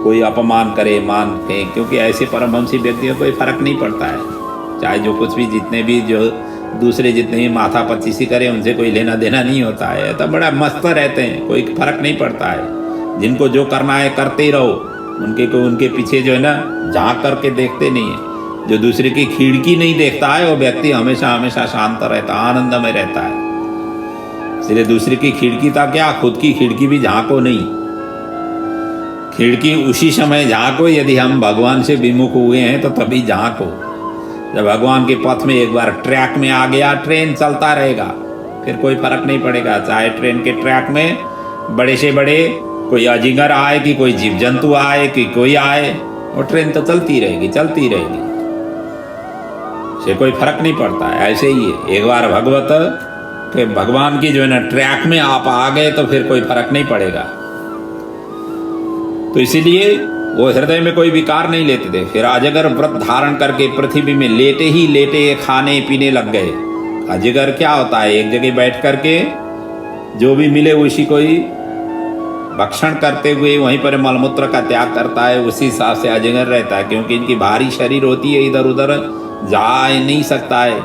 कोई अपमान करे मान के, क्योंकि ऐसे परमहंसी व्यक्तियों को कोई फर्क नहीं पड़ता है। चाहे जो कुछ भी, जितने भी जो दूसरे जितने भी माथा पच्चीसी करे, उनसे कोई लेना देना नहीं होता है। तो बड़ा मस्त रहते हैं, कोई फर्क नहीं पड़ता है। जिनको जो करना है करते ही रहो। उनके पीछे जो है ना झांक करके देखते नहीं है। जो दूसरे की खिड़की नहीं देखता है, वो व्यक्ति हमेशा हमेशा शांत रहता, आनंद में रहता है। इसलिए दूसरे की खिड़की था क्या, खुद की खिड़की भी झांको नहीं। खिड़की उसी समय झांको यदि हम भगवान से विमुख हुए हैं, तो तभी झांको। जब भगवान के पथ में एक बार ट्रैक में आ गया, ट्रेन चलता रहेगा, फिर कोई फर्क नहीं पड़ेगा। चाहे ट्रेन के ट्रैक में बड़े से बड़े कोई अजिंगर आए कि कोई जीव जंतु आए कि कोई आए, वो ट्रेन तो चलती रहेगी चलती रहेगी, से कोई फर्क नहीं पड़ता है। ऐसे ही है, एक बार भगवत के भगवान की जो है ना ट्रैक में आप आ गए तो फिर कोई फर्क नहीं पड़ेगा। तो इसीलिए वो हृदय में कोई विकार नहीं लेते थे। फिर अजगर व्रत धारण करके पृथ्वी में लेटे ही लेटे खाने पीने लग गए। अजगर क्या होता है, एक जगह बैठ करके जो भी मिले उसी को ही भक्षण करते हुए वहीं पर मलमूत्र का त्याग करता है, उसी हिसाब से अजगर रहता है, क्योंकि इनकी भारी शरीर होती है, इधर उधर जा नहीं सकता है।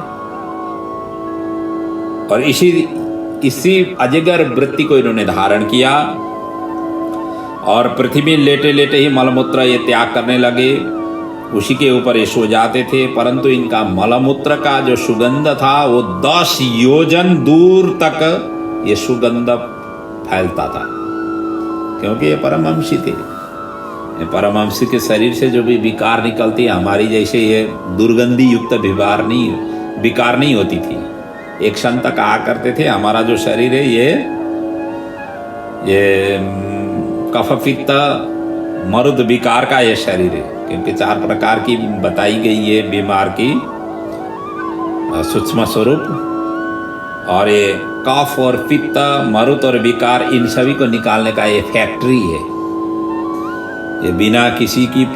और इसी अजगर वृत्ति को इन्होंने धारण किया और पृथ्वी में लेटे लेटे ही मलमूत्र ये त्याग करने लगे। उसी के ऊपर ये सो जाते थे, परंतु इनका मलमूत्र का जो सुगंध था वो 10 योजन दूर तक ये सुगंध फैलता था, क्योंकि ये परमहंसी थे। ये परमहंसी के शरीर से जो भी विकार निकलती है, हमारी जैसे ये दुर्गंधी युक्त विकार नहीं होती थी। एक क्षण तक आ करते थे, हमारा जो शरीर है ये कफ पित्त मरुद विकार का ये शरीर है, क्योंकि 4 प्रकार की बताई गई ये बीमार की सूक्ष्म स्वरूप। और ये कफ और पित्त मरुद और विकार, इन सभी को निकालने का ये फैक्ट्री है। ये बिना किसी की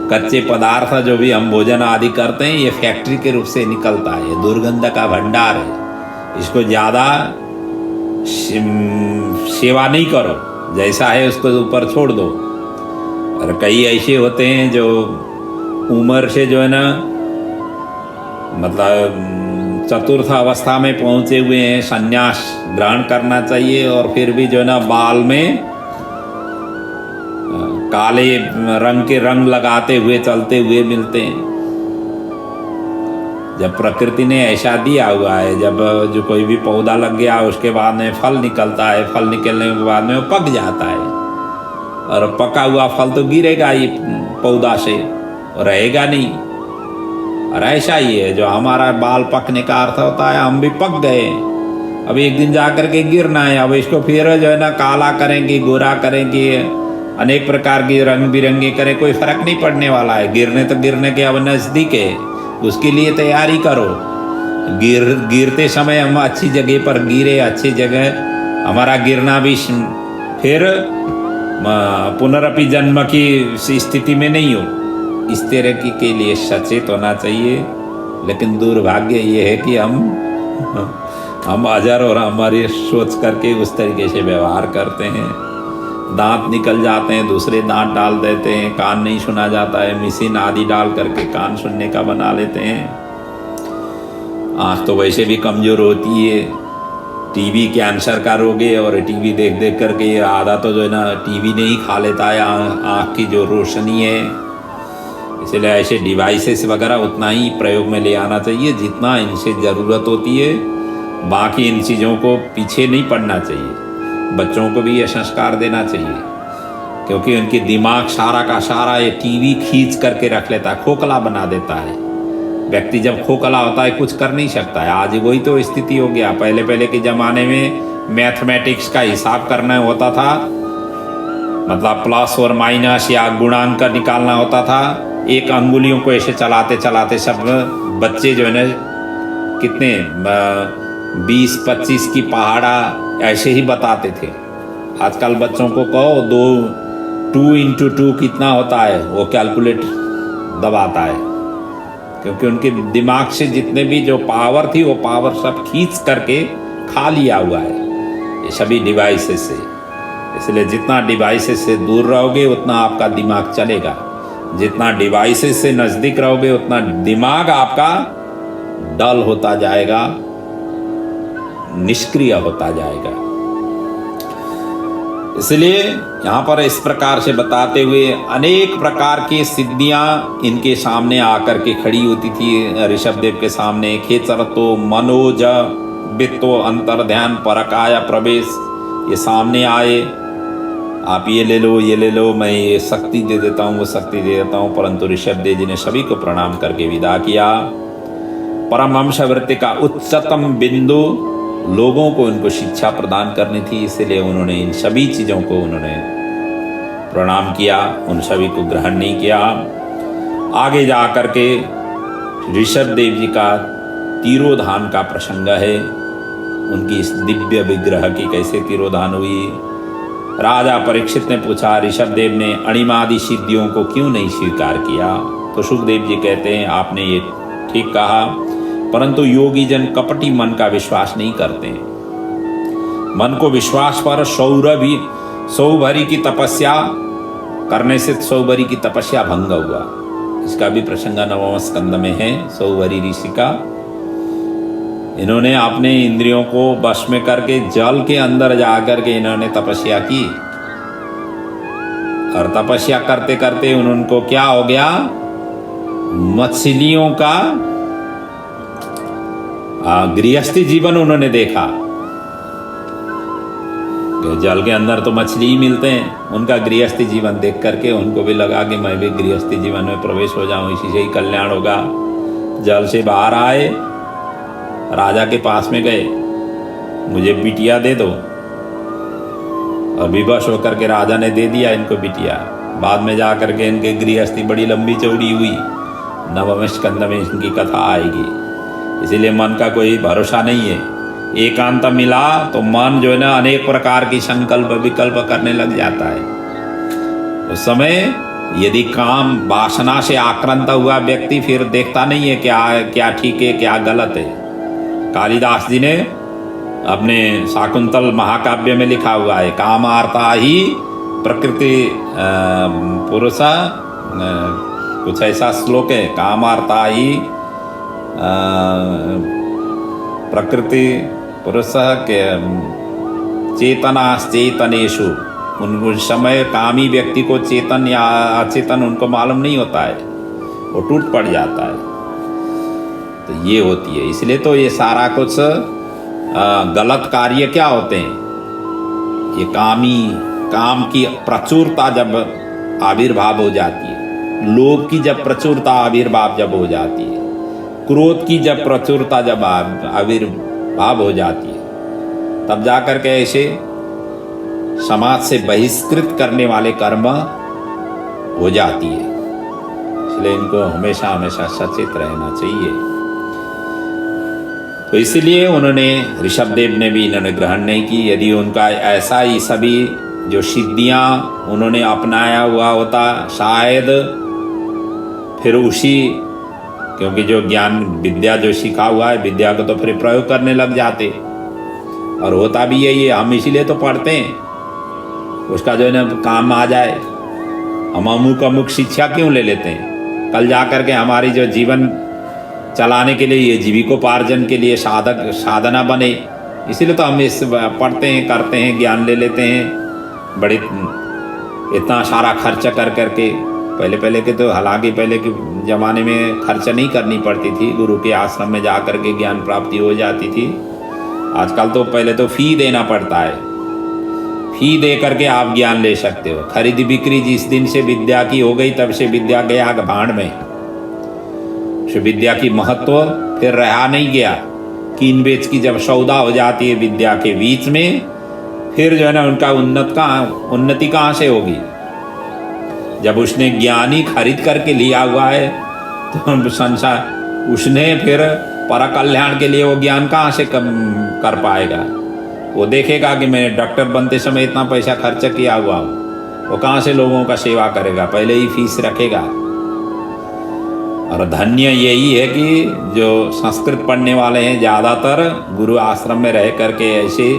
कच्चे पदार्थ जो भी हम भोजन आदि करते हैं, ये फैक्ट्री के रूप से निकलता है। ये दुर्गंध का भंडार है। इसको ज़्यादा सेवा नहीं करो, जैसा है उसको ऊपर छोड़ दो। और कई ऐसे होते हैं जो उम्र से जो है ना, मतलब चतुर्थ अवस्था में पहुंचे हुए हैं, संन्यास ग्रहण करना चाहिए, और फिर भी जो है ना बाल में काले रंग के रंग लगाते हुए चलते हुए मिलते हैं। जब प्रकृति ने ऐसा दिया हुआ है, जब जो कोई भी पौधा लग गया उसके बाद में फल निकलता है, फल निकलने के बाद में वो पक जाता है, और पका हुआ फल तो गिरेगा ही पौधा से, और रहेगा नहीं। और ऐसा ही है, जो हमारा बाल पकने का अर्थ होता है हम भी पक गए, अब एक दिन जा करके गिरना है। अब इसको फिर जो है ना काला करेंगे, गोरा करेंगे, अनेक प्रकार की रंग बिरंगे करें, कोई फर्क नहीं पड़ने वाला है। गिरने तो गिरने के अब नज़दीक है, उसके लिए तैयारी करो। गिरते समय हम अच्छी जगह पर गिरे, अच्छी जगह हमारा गिरना भी फिर पुनरपि जन्म की स्थिति में नहीं हो। इस तरह के लिए सचेत होना चाहिए। लेकिन दुर्भाग्य ये है कि हम अजर और हमारी सोच करके उस तरीके से व्यवहार करते हैं। दांत निकल जाते हैं, दूसरे दांत डाल देते हैं, कान नहीं सुना जाता है, मशीन आदि डाल करके कान सुनने का बना लेते हैं। आँख तो वैसे भी कमज़ोर होती है, टीबी कैंसर का रोग है, और टीवी देख देख करके आधा तो जो है ना टीवी ने ही खा लेता है आँख की जो रोशनी है। इसलिए ऐसे डिवाइसेस वगैरह उतना ही प्रयोग में ले आना चाहिए जितना इनसे ज़रूरत होती है। बाकी इन चीज़ों को पीछे नहीं पड़ना चाहिए। बच्चों को भी ये संस्कार देना चाहिए, क्योंकि उनके दिमाग सारा का सारा ये टीवी खींच करके रख लेता है, खोखला बना देता है। व्यक्ति जब खोखला होता है कुछ कर नहीं सकता है। आज वही तो स्थिति हो गया। पहले के ज़माने में मैथमेटिक्स का हिसाब करना होता था, मतलब प्लस और माइनस या गुणांक निकालना होता था। एक अंगुलियों को ऐसे चलाते चलाते सब बच्चे जो है ना कितने 20-25 की पहाड़ा ऐसे ही बताते थे। आजकल बच्चों को कहो 2 × 2 कितना होता है, वो कैलकुलेट दबाता है, क्योंकि उनके दिमाग से जितने भी जो पावर थी वो पावर सब खींच करके खा लिया हुआ है ये सभी डिवाइसेस से। इसलिए जितना डिवाइसेस से दूर रहोगे उतना आपका दिमाग चलेगा, जितना डिवाइसेस से नज़दीक रहोगे उतना दिमाग आपका डल होता जाएगा, निष्क्रिय होता जाएगा। इसलिए यहाँ पर इस प्रकार से बताते हुए अनेक प्रकार की सिद्धियाँ इनके सामने आकर के खड़ी होती थी। ऋषभदेव के सामने खेचरतो मनोज वित्तो अंतर ध्यान परकाया प्रवेश, ये सामने आए, आप ये ले लो, मैं ये शक्ति दे देता हूँ, वो शक्ति दे देता हूँ। परंतु ऋषभदेव जी ने सभी को प्रणाम करके विदा किया। परमहंस वृत्ति का उच्चतम बिंदु लोगों को उनको शिक्षा प्रदान करनी थी, इसलिए उन्होंने इन सभी चीज़ों को उन्होंने प्रणाम किया, उन सभी को ग्रहण नहीं किया। आगे जा कर के ऋषभ देव जी का तिरोधान का प्रसंग है, उनकी इस दिव्य विग्रह की कैसे तिरोधान हुई। राजा परीक्षित ने पूछा, ऋषभ देव ने अणिमादि सिद्धियों को क्यों नहीं स्वीकार किया? तो सुखदेव जी कहते हैं, आपने ये ठीक कहा, परंतु योगी जन कपटी मन का विश्वास नहीं करते। मन को विश्वास पर सौभरी की तपस्या करने से सौभरी की तपस्या भंग हुआ। इसका भी प्रसंग 9वें स्कंद में है। सौभरी ऋषि का इन्होंने अपने इंद्रियों को वश में करके जल के अंदर जाकर के इन्होंने तपस्या की, और तपस्या करते करते उनको क्या हो गया, मछलियों का गृहस्थी जीवन उन्होंने देखा। जल के अंदर तो मछली ही मिलते हैं, उनका गृहस्थी जीवन देख करके उनको भी लगा कि मैं भी गृहस्थी जीवन में प्रवेश हो जाऊं, इसी से ही कल्याण होगा। जल से बाहर आए, राजा के पास में गए, मुझे बिटिया दे दो, और विवश होकर के राजा ने दे दिया इनको बिटिया। बाद में जा करके इनके गृहस्थी बड़ी लंबी चौड़ी हुई। 9वें स्कंद में इनकी कथा आएगी। इसीलिए मन का कोई भरोसा नहीं है। एकांत मिला तो मन जो है ना अनेक प्रकार की संकल्प विकल्प करने लग जाता है। उस समय यदि काम वासना से आक्रांत हुआ व्यक्ति फिर देखता नहीं है क्या ठीक है क्या गलत है। कालिदास जी ने अपने शाकुंतल महाकाव्य में लिखा हुआ है, कामार्ता ही प्रकृति पुरुषा, कुछ ऐसा श्लोक है, कामार्ता ही प्रकृति पुरुष के चेतनाश्चेतनेषु। उन समय कामी व्यक्ति को चेतन या अचेतन उनको मालूम नहीं होता है, वो टूट पड़ जाता है। तो ये होती है। इसलिए तो ये सारा कुछ गलत कार्य क्या होते हैं, ये काम की प्रचुरता जब आविर्भाव हो जाती है, लोभ की जब प्रचुरता आविर्भाव जब हो जाती है, क्रोध की जब प्रचुरता जब आविर्भाव हो जाती है, तब जाकर के ऐसे समाज से बहिष्कृत करने वाले कर्म हो जाती है। इसलिए इनको हमेशा हमेशा सचेत रहना चाहिए। तो इसलिए उन्होंने ऋषभदेव ने भी इन्होंने ग्रहण नहीं की। यदि उनका ऐसा ही सभी जो सिद्धियां उन्होंने अपनाया हुआ होता, शायद फिर उसी, क्योंकि जो ज्ञान विद्या जो सीखा हुआ है विद्या को तो फिर प्रयोग करने लग जाते। और होता भी यही है, हम इसीलिए तो पढ़ते हैं, उसका जो है ना काम आ जाए। हम अमुक शिक्षा क्यों ले लेते हैं, कल जा कर के हमारी जो जीवन चलाने के लिए, ये जीविकोपार्जन के लिए साधना बने। इसीलिए तो हम इस पढ़ते हैं, करते हैं, ज्ञान ले लेते हैं, बड़े इतना सारा खर्च कर करके। पहले के तो हालांकि पहले के ज़माने में खर्च नहीं करनी पड़ती थी, गुरु के आश्रम में जा कर के ज्ञान प्राप्ति हो जाती थी। आजकल तो पहले तो फ़ी देना पड़ता है, फ़ी दे करके आप ज्ञान ले सकते हो। खरीदी बिक्री जिस दिन से विद्या की हो गई तब से विद्या गया भाड़ में। विद्या की महत्व फिर रहा नहीं गया। कीन बेच की जब सौदा हो जाती है विद्या के बीच में, फिर जो है ना उनका उन्नति कहाँ से होगी। जब उसने ज्ञान ही खरीद करके लिया हुआ है तो संसार उसने फिर पर कल्याण के लिए वो ज्ञान कहाँ से कर पाएगा। वो देखेगा कि मैंने डॉक्टर बनते समय इतना पैसा खर्च किया हुआ हूँ, वो कहाँ से लोगों का सेवा करेगा, पहले ही फीस रखेगा। और धन्य यही है कि जो संस्कृत पढ़ने वाले हैं ज़्यादातर गुरु आश्रम में रह करके ऐसे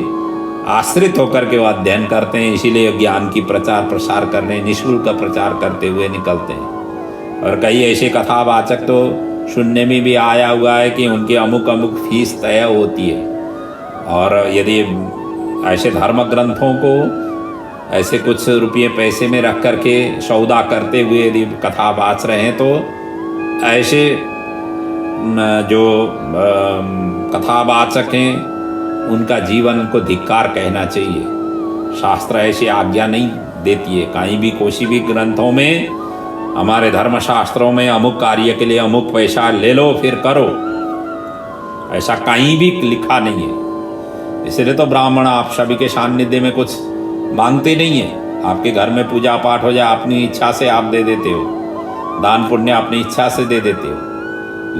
आश्रित होकर के वो अध्ययन करते हैं, इसीलिए ज्ञान की प्रचार प्रसार करने, निःशुल्क प्रचार करते हुए निकलते हैं। और कई ऐसे कथावाचक तो सुनने में भी आया हुआ है कि उनकी अमुक फीस तय होती है। और यदि ऐसे धर्म ग्रंथों को ऐसे कुछ रुपये पैसे में रख करके सौदा करते हुए यदि कथा बाच रहे हैं, तो ऐसे जो कथावाचक हैं उनका जीवन को धिक्कार कहना चाहिए। शास्त्र ऐसी आज्ञा नहीं देती है, कहीं भी कोई भी ग्रंथों में, हमारे धर्म शास्त्रों में अमुक कार्य के लिए अमुक पैसा ले लो फिर करो, ऐसा कहीं भी लिखा नहीं है। इसलिए तो ब्राह्मण आप सभी के सान्निध्य में कुछ मांगते नहीं है। आपके घर में पूजा पाठ हो जाए, अपनी इच्छा से आप दे देते हो, दान पुण्य अपनी इच्छा से दे देते हो,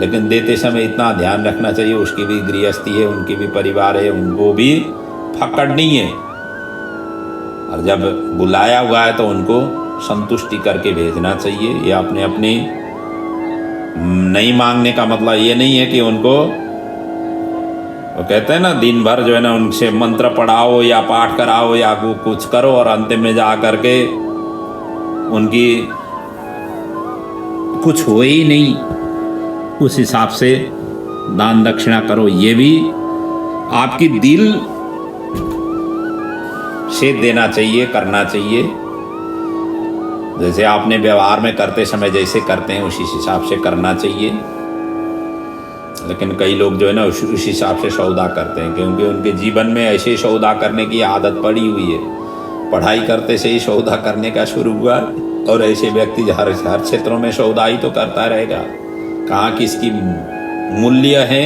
लेकिन देते समय इतना ध्यान रखना चाहिए उसकी भी गृहस्थी है, उनकी भी परिवार है, उनको भी फकड़ नहीं है। और जब बुलाया हुआ है तो उनको संतुष्टि करके भेजना चाहिए। ये अपने अपने नहीं मांगने का मतलब ये नहीं है कि उनको, वो कहते हैं ना, दिन भर जो है ना उनसे मंत्र पढ़ाओ या पाठ कराओ या कुछ करो और अंतिम में जा करके उनकी कुछ हो ही नहीं, उस हिसाब से दान दक्षिणा करो। ये भी आपकी दिल से देना चाहिए, करना चाहिए। जैसे आपने व्यवहार में करते समय जैसे करते हैं उसी हिसाब से करना चाहिए। लेकिन कई लोग जो है ना उस हिसाब से सौदा करते हैं, क्योंकि उनके जीवन में ऐसे सौदा करने की आदत पड़ी हुई है। पढ़ाई करते से ही सौदा करने का शुरू हुआ, और ऐसे व्यक्ति हर क्षेत्रों में सौदा ही तो करता रहेगा। कहाँ किसकी मूल्य है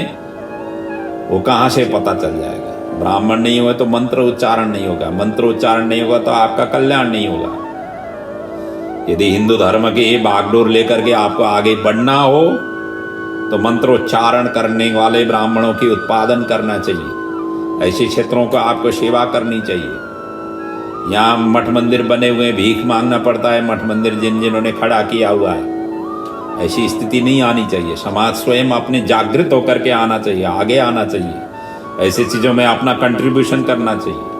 वो कहाँ से पता चल जाएगा। ब्राह्मण नहीं हुआ तो मंत्र उच्चारण नहीं होगा, मंत्र उच्चारण नहीं होगा तो आपका कल्याण नहीं होगा। यदि हिंदू धर्म के बागडोर लेकर के आपको आगे बढ़ना हो तो मंत्रोच्चारण करने वाले ब्राह्मणों की उत्पादन करना चाहिए। ऐसे क्षेत्रों को आपको सेवा करनी चाहिए। यहाँ मठ मंदिर बने हुए, भीख मांगना पड़ता है मठ मंदिर जिन्होंने खड़ा किया हुआ है। ऐसी स्थिति नहीं आनी चाहिए। समाज स्वयं अपने जागृत होकर के आना चाहिए, आगे आना चाहिए, ऐसी चीजों में अपना कंट्रीब्यूशन करना चाहिए।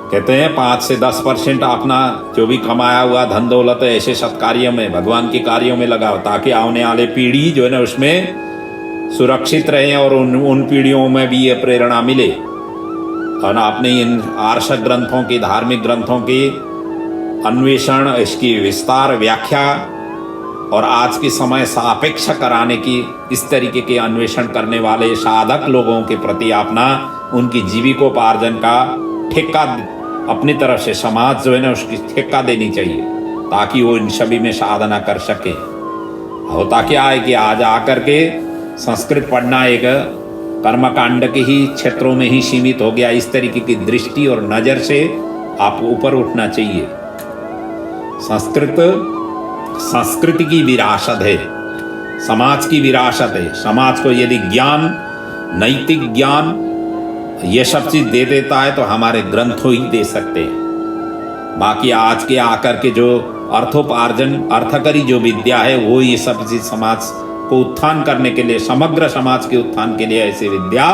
कहते हैं 5 से 10% अपना जो भी कमाया हुआ धन दौलत है ऐसे सत्कार्यों में, भगवान के कार्यों में लगाओ, ताकि आने वाले पीढ़ी जो है ना उसमें सुरक्षित रहे और उन पीढ़ियों में भी ये प्रेरणा मिले। और आपने इन आर्ष ग्रंथों की, धार्मिक ग्रंथों की अन्वेषण, इसकी विस्तार व्याख्या और आज के समय सापेक्ष कराने की, इस तरीके के अन्वेषण करने वाले साधक लोगों के प्रति अपना, उनकी जीविकोपार्जन का ठेका अपनी तरफ से समाज जो है ना उसकी ठेका देनी चाहिए, ताकि वो इन सभी में साधना कर सके। होता क्या है कि आज आकर के संस्कृत पढ़ना एक कर्मकांड के ही क्षेत्रों में ही सीमित हो गया। इस तरीके की दृष्टि और नजर से आपको ऊपर उठना चाहिए। संस्कृति की विरासत है, समाज की विरासत है। समाज को यदि ज्ञान, नैतिक ज्ञान, ये सब चीज दे देता है तो हमारे ग्रंथों ही दे सकते हैं। बाकी आज के आकर के जो अर्थोपार्जन, अर्थकरी जो विद्या है वो ये सब चीज समाज को उत्थान करने के लिए, समग्र समाज के उत्थान के लिए ऐसी विद्या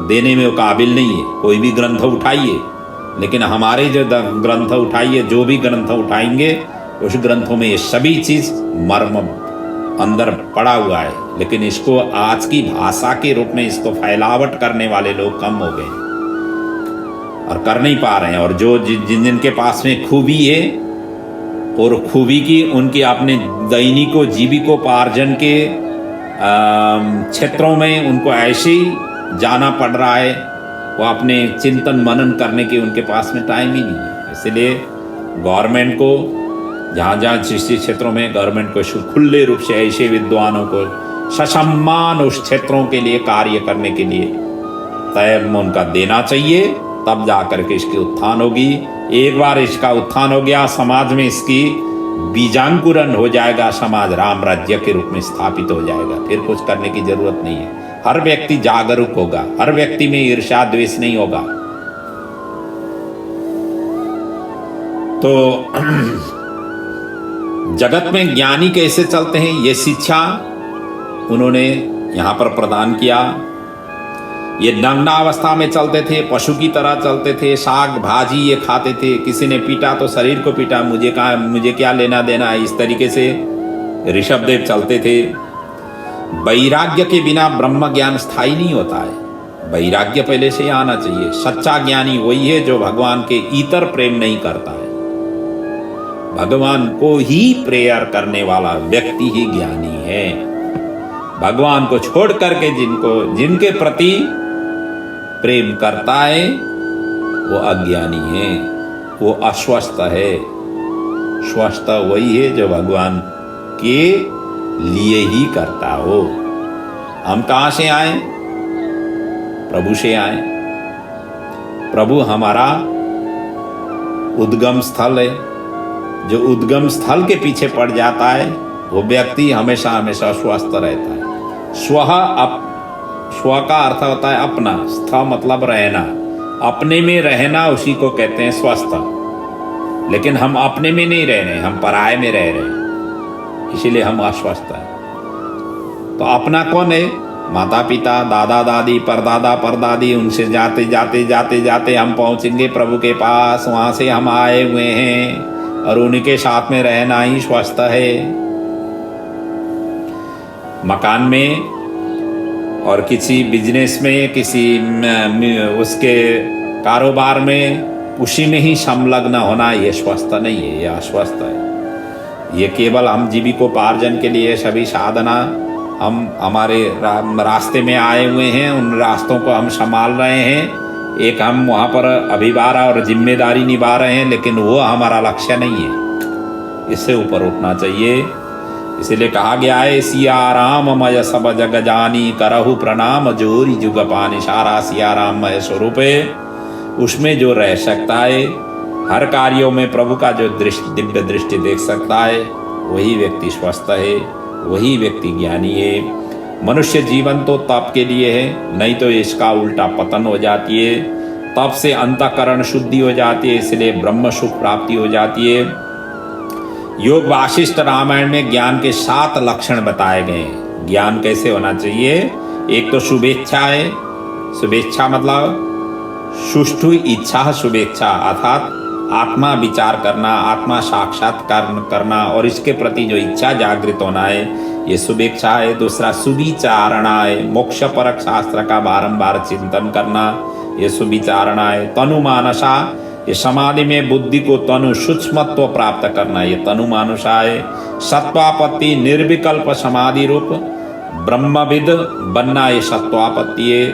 देने में वो काबिल नहीं है। कोई भी ग्रंथ उठाइए, लेकिन हमारे जो ग्रंथ उठाइए, जो भी ग्रंथ उठाएंगे उस ग्रंथों में ये सभी चीज मर्म अंदर पड़ा हुआ है। लेकिन इसको आज की भाषा के रूप में इसको फैलावट करने वाले लोग कम हो गए और कर नहीं पा रहे हैं। और जो जिनके पास में खूबी है और खूबी की उनकी अपने दैनिको जीविकोपार्जन के क्षेत्रों में उनको ऐसे ही जाना पड़ रहा है, वो अपने चिंतन मनन करने के उनके पास में टाइम ही नहीं है। इसलिए गवर्नमेंट को जहाँ जहाँ जिस क्षेत्रों में गवर्नमेंट को खुले रूप से ऐसे विद्वानों को ससम्मान उस क्षेत्रों के लिए कार्य करने के लिए तय उनका देना चाहिए, तब जाकर के इसकी उत्थान होगी। एक बार इसका उत्थान हो गया, समाज में इसकी बीजांकुरण हो जाएगा, समाज राम राज्य के रूप में स्थापित हो जाएगा। फिर कुछ करने की जरूरत नहीं है। हर व्यक्ति जागरूक होगा, हर व्यक्ति में ईर्ष्या द्वेष नहीं होगा। तो जगत में ज्ञानी कैसे चलते हैं, ये शिक्षा उन्होंने यहाँ पर प्रदान किया। ये नग्नावस्था में चलते थे, पशु की तरह चलते थे, साग भाजी ये खाते थे। किसी ने पीटा तो शरीर को पीटा, मुझे क्या लेना देना है, इस तरीके से ऋषभदेव चलते थे। वैराग्य के बिना ब्रह्म ज्ञान स्थायी नहीं होता है। वैराग्य पहले से आना चाहिए। सच्चा ज्ञानी वही है जो भगवान के इतर प्रेम नहीं करता है। भगवान को ही प्रेयर करने वाला व्यक्ति ही ज्ञानी है। भगवान को छोड़ करके जिनके प्रति प्रेम करता है वो अज्ञानी है, वो अस्वस्थ है। स्वस्थ वही है जो भगवान के लिए ही करता हो। हम कहाँ से आए? प्रभु से आए। प्रभु हमारा उद्गम स्थल है। जो उद्गम स्थल के पीछे पड़ जाता है वो व्यक्ति हमेशा हमेशा स्वस्थ रहता है। स्व का अर्थ होता है अपना, स्थ मतलब रहना, अपने में रहना, उसी को कहते हैं स्वस्थ। लेकिन हम अपने में नहीं रह रहे, हम पराये में रह रहे हैं, इसीलिए हम अस्वस्थ हैं। तो अपना कौन है? माता पिता, दादा दादी, परदादा परदादी। उनसे जाते जाते जाते जाते हम पहुंचेंगे प्रभु के पास। वहां से हम आए हुए हैं और उनके साथ में रहना ही स्वस्थ है। मकान में और किसी बिजनेस में, किसी उसके कारोबार में, उसी में ही संलग्न होना, ये स्वस्थ नहीं है, ये अस्वस्थ है। ये केवल हम जीविकोपार्जन के लिए सभी साधना हम हमारे रास्ते में आए हुए हैं, उन रास्तों को हम संभाल रहे हैं। एक हम वहाँ पर अभिभार और जिम्मेदारी निभा रहे हैं, लेकिन वो हमारा लक्ष्य नहीं है। इससे ऊपर उठना चाहिए। इसीलिए कहा गया है, सिया राम मय सब जग जानी, करहु प्रणाम जोरी जुग पानी। सारा सिया राम मय स्वरूप है, उसमें जो रह सकता है, हर कार्यों में प्रभु का जो दिव्य दृष्टि देख सकता है, वही व्यक्ति स्वस्थ है, वही व्यक्ति ज्ञानी है। मनुष्य जीवन तो तप के लिए है, नहीं तो इसका उल्टा पतन हो जाती है। तप से अंतःकरण शुद्धि हो जाती है, इसलिए ब्रह्म सुख प्राप्ति हो जाती है। योग वासिष्ठ रामायण में ज्ञान के 7 लक्षण बताए गए हैं। ज्ञान कैसे होना चाहिए? एक तो शुभेच्छा है। शुभेच्छा मतलब सुष्ठु इच्छा शुभेच्छा, अर्थात आत्मा विचार करना, आत्मा साक्षात्कार करना और इसके प्रति जो इच्छा जागृत होना है, ये शुभेच्छा है। दूसरा सुविचारणा है, मोक्ष परक शास्त्र का बारंबार चिंतन करना, ये सुविचारणा है। तनु मानसा, ये समाधि में बुद्धि को तनु सूक्ष्मत्व प्राप्त करना, ये तनु मानुषा है। सत्वापत्ति निर्विकल्प समाधि रूप ब्रह्मविद बनना, ये सत्वापत्ति है।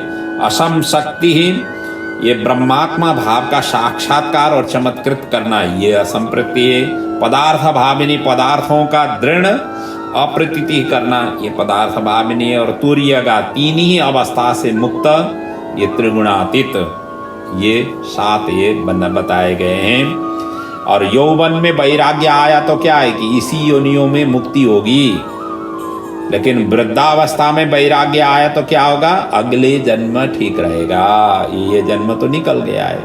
असम शक्ति ही, ये ब्रह्मात्मा भाव का साक्षात्कार और चमत्कृत करना, ये असंप्रति है। पदार्थ भाविनी, पदार्थों का दृढ़ अप्रतीति करना, ये पदार्थ भाविनी है। और तुर्यगा, 3 ही अवस्था से मुक्त, ये त्रिगुणातीत, ये 7 ये बताए गए हैं। और यौवन में वैराग्य आया तो क्या है कि इसी योनियों में मुक्ति होगी। लेकिन वृद्धावस्था में वैराग्य आया तो क्या होगा? अगले जन्म ठीक रहेगा, ये जन्म तो निकल गया है।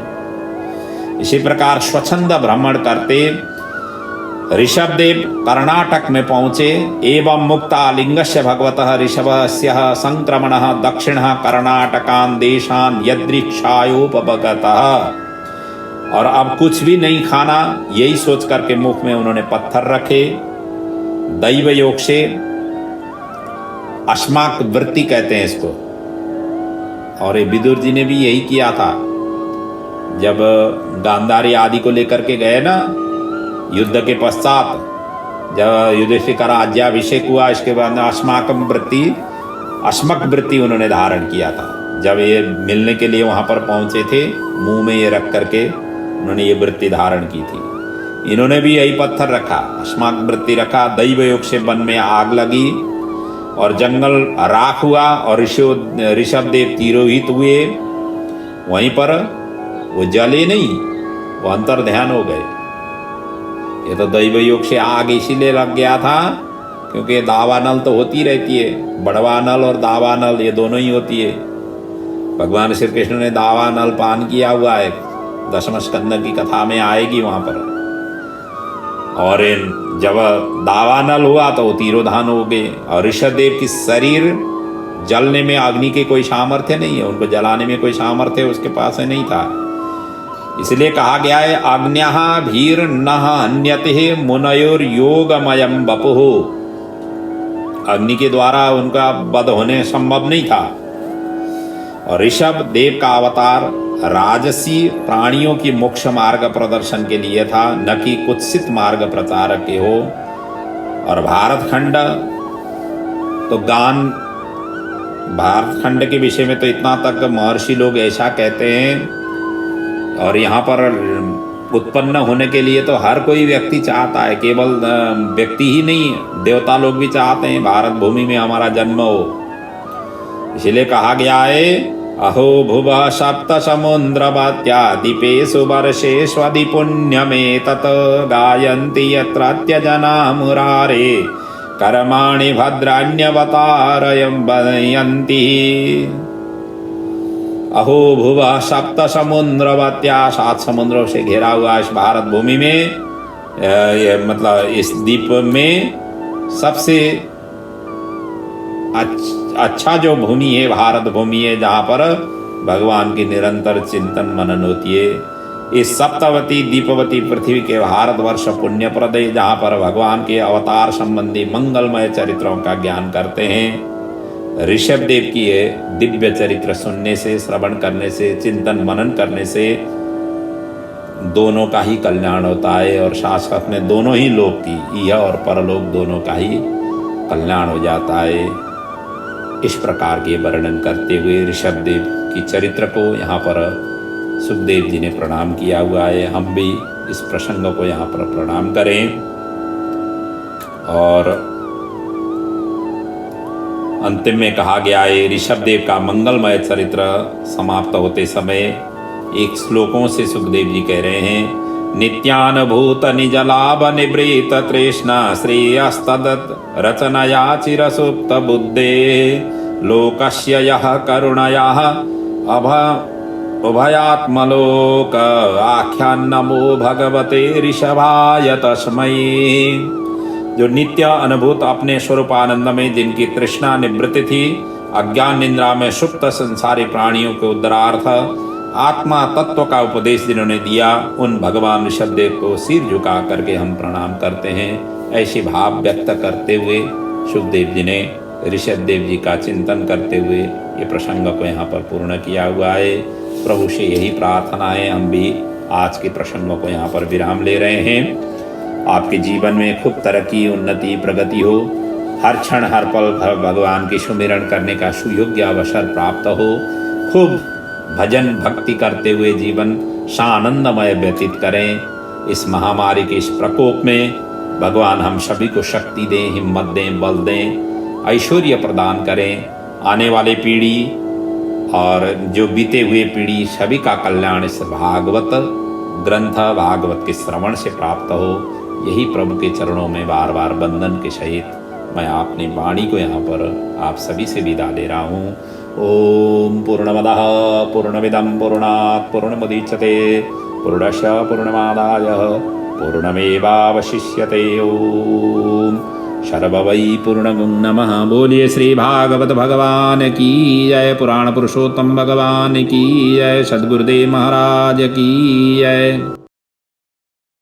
इसी प्रकार स्वच्छंद भ्रमण करते ऋषभदेव कर्नाटक में पहुंचे। एवं मुक्ता लिंगस्य भगवतः ऋषभस्य संक्रमणः दक्षिणः कर्नाटकान् देशान् यदृक्षायोपगतः। और अब कुछ भी नहीं खाना, यही सोच करके मुख में उन्होंने पत्थर रखे। दैव योग से अस्माक वृत्ति कहते हैं इसको। और ये विदुर जी ने भी यही किया था। जब गांधारी आदि को लेकर के गए ना युद्ध के पश्चात, जब युधिष्ठिर का राज्याभिषेक हुआ, इसके बाद अस्मक वृत्ति उन्होंने धारण किया था। जब ये मिलने के लिए वहां पर पहुंचे थे, मुंह में ये रख करके उन्होंने ये वृत्ति धारण की थी। इन्होंने भी यही पत्थर रखा, अस्माक वृत्ति रखा। दैव योग से वन में आग लगी और जंगल राख हुआ और ऋषभदेव तिरोहित हुए। वहीं पर वो जले नहीं, वो अंतर ध्यान हो गए। ये तो दैव योग से आग इसीलिए लग गया था क्योंकि दावानल तो होती रहती है, बड़वानल और दावानल ये दोनों ही होती है। भगवान श्री कृष्ण ने दावानल पान किया हुआ है, दशम स्कंद की कथा में आएगी वहां पर। और जब दावानल हुआ तो वो तिरोधान हो गए। और ऋषभदेव की शरीर जलने में अग्नि के कोई सामर्थ्य नहीं है, उनको जलाने में कोई सामर्थ्य उसके पास नहीं था। इसलिए कहा गया है अग्न्यः भीर नः अन्यते मुनयोर योगमयम बपुः। अग्नि के द्वारा उनका वध होने संभव नहीं था। और ऋषभ देव का अवतार राजसी प्राणियों की मोक्ष मार्ग प्रदर्शन के लिए था, न कि कुत्सित मार्ग प्रचारक के हो। और भारत खंड के विषय में तो इतना तक महर्षि लोग ऐसा कहते हैं। और यहाँ पर उत्पन्न होने के लिए तो हर कोई व्यक्ति चाहता है, केवल व्यक्ति ही नहीं, देवता लोग भी चाहते हैं भारत भूमि में हमारा जन्म हो। इसलिए कहा गया है अहो भुवः सप्त समुद्रवत्या दीपेषु वर्षेष्वधिपुण्यमेतत् गायन्ति यत्रात्य जना मुरारे कर्माणि भद्राण्यवतारयं वदन्ति। अहो भुवः सप्त समुद्रवत्या 7 समुद्रों से घिरा हुआ इस भारत भूमि में, मतलब इस द्वीप में सबसे अच्छा जो भूमि है भारत भूमि है, जहाँ पर भगवान की निरंतर चिंतन मनन होती है। इस सप्तवती दीपवती पृथ्वी के भारतवर्ष पुण्यप्रद है, जहाँ पर भगवान के अवतार संबंधी मंगलमय चरित्रों का ज्ञान करते हैं। ऋषभ देव की ये दिव्य चरित्र सुनने से, श्रवण करने से, चिंतन मनन करने से दोनों का ही कल्याण होता है, और शाश्वत में दोनों ही लोक की, यह और परलोक दोनों का ही कल्याण हो जाता है। इस प्रकार के वर्णन करते हुए ऋषभ देव की चरित्र को यहाँ पर सुखदेव जी ने प्रणाम किया हुआ है। हम भी इस प्रसंग को यहाँ पर प्रणाम करें। और अंतिम में कहा गया है, ऋषभ देव का मंगलमय चरित्र समाप्त होते समय एक श्लोकों से सुखदेव जी कह रहे हैं, नित्यानुभूत निजलाभ निवृत तृष्णा श्रेयस्तदत् रचनया चिरसुप्त बुद्धे लोकस्य यः करुणया उभयात्मलोक आख्यान नमो भगवते ऋषभाय तस्मै। जो नित्य अनुभूत अपने स्वरूपानंद में जिनकी तृष्णा निवृत्ति थी, अज्ञान निद्रा में सुप्त संसारी प्राणियों के उद्धारार्थ आत्मा तत्व का उपदेश जिन्होंने दिया, उन भगवान ऋषभदेव को सिर झुका करके हम प्रणाम करते हैं। ऐसे भाव व्यक्त करते हुए सुखदेव जी ने ऋषभदेव जी का चिंतन करते हुए ये प्रसंग को यहाँ पर पूर्ण किया हुआ है। प्रभु से यही प्रार्थना है, हम भी आज के प्रसंगों को यहाँ पर विराम ले रहे हैं। आपके जीवन में खूब तरक्की, उन्नति, प्रगति हो। हर क्षण हर पल भगवान की सुमिरन करने का सुयोग्य अवसर प्राप्त हो। खूब भजन भक्ति करते हुए जीवन सानंदमय व्यतीत करें। इस महामारी के इस प्रकोप में भगवान हम सभी को शक्ति दें, हिम्मत दें, बल दें, ऐश्वर्य प्रदान करें। आने वाली पीढ़ी और जो बीते हुए पीढ़ी सभी का कल्याण इस भागवत ग्रंथ, भागवत के श्रवण से प्राप्त हो। यही प्रभु के चरणों में बार बार वंदन के सहित मैं अपनी वाणी को यहाँ पर आप सभी से विदा ले रहा हूँ। ओम पूर्णमदः पूर्णमिदं पूर्णात् पूर्णमुदच्यते पूर्णस्य पूर्णमादाय पूर्णमेवावशिष्यते। ओम सर्ववै पूर्णगुं नमः। बोलिए श्री भागवत भगवान की जय। पुराण पुरुषोत्तम भगवान की जय। सद्गुरुदेव महाराज की जय।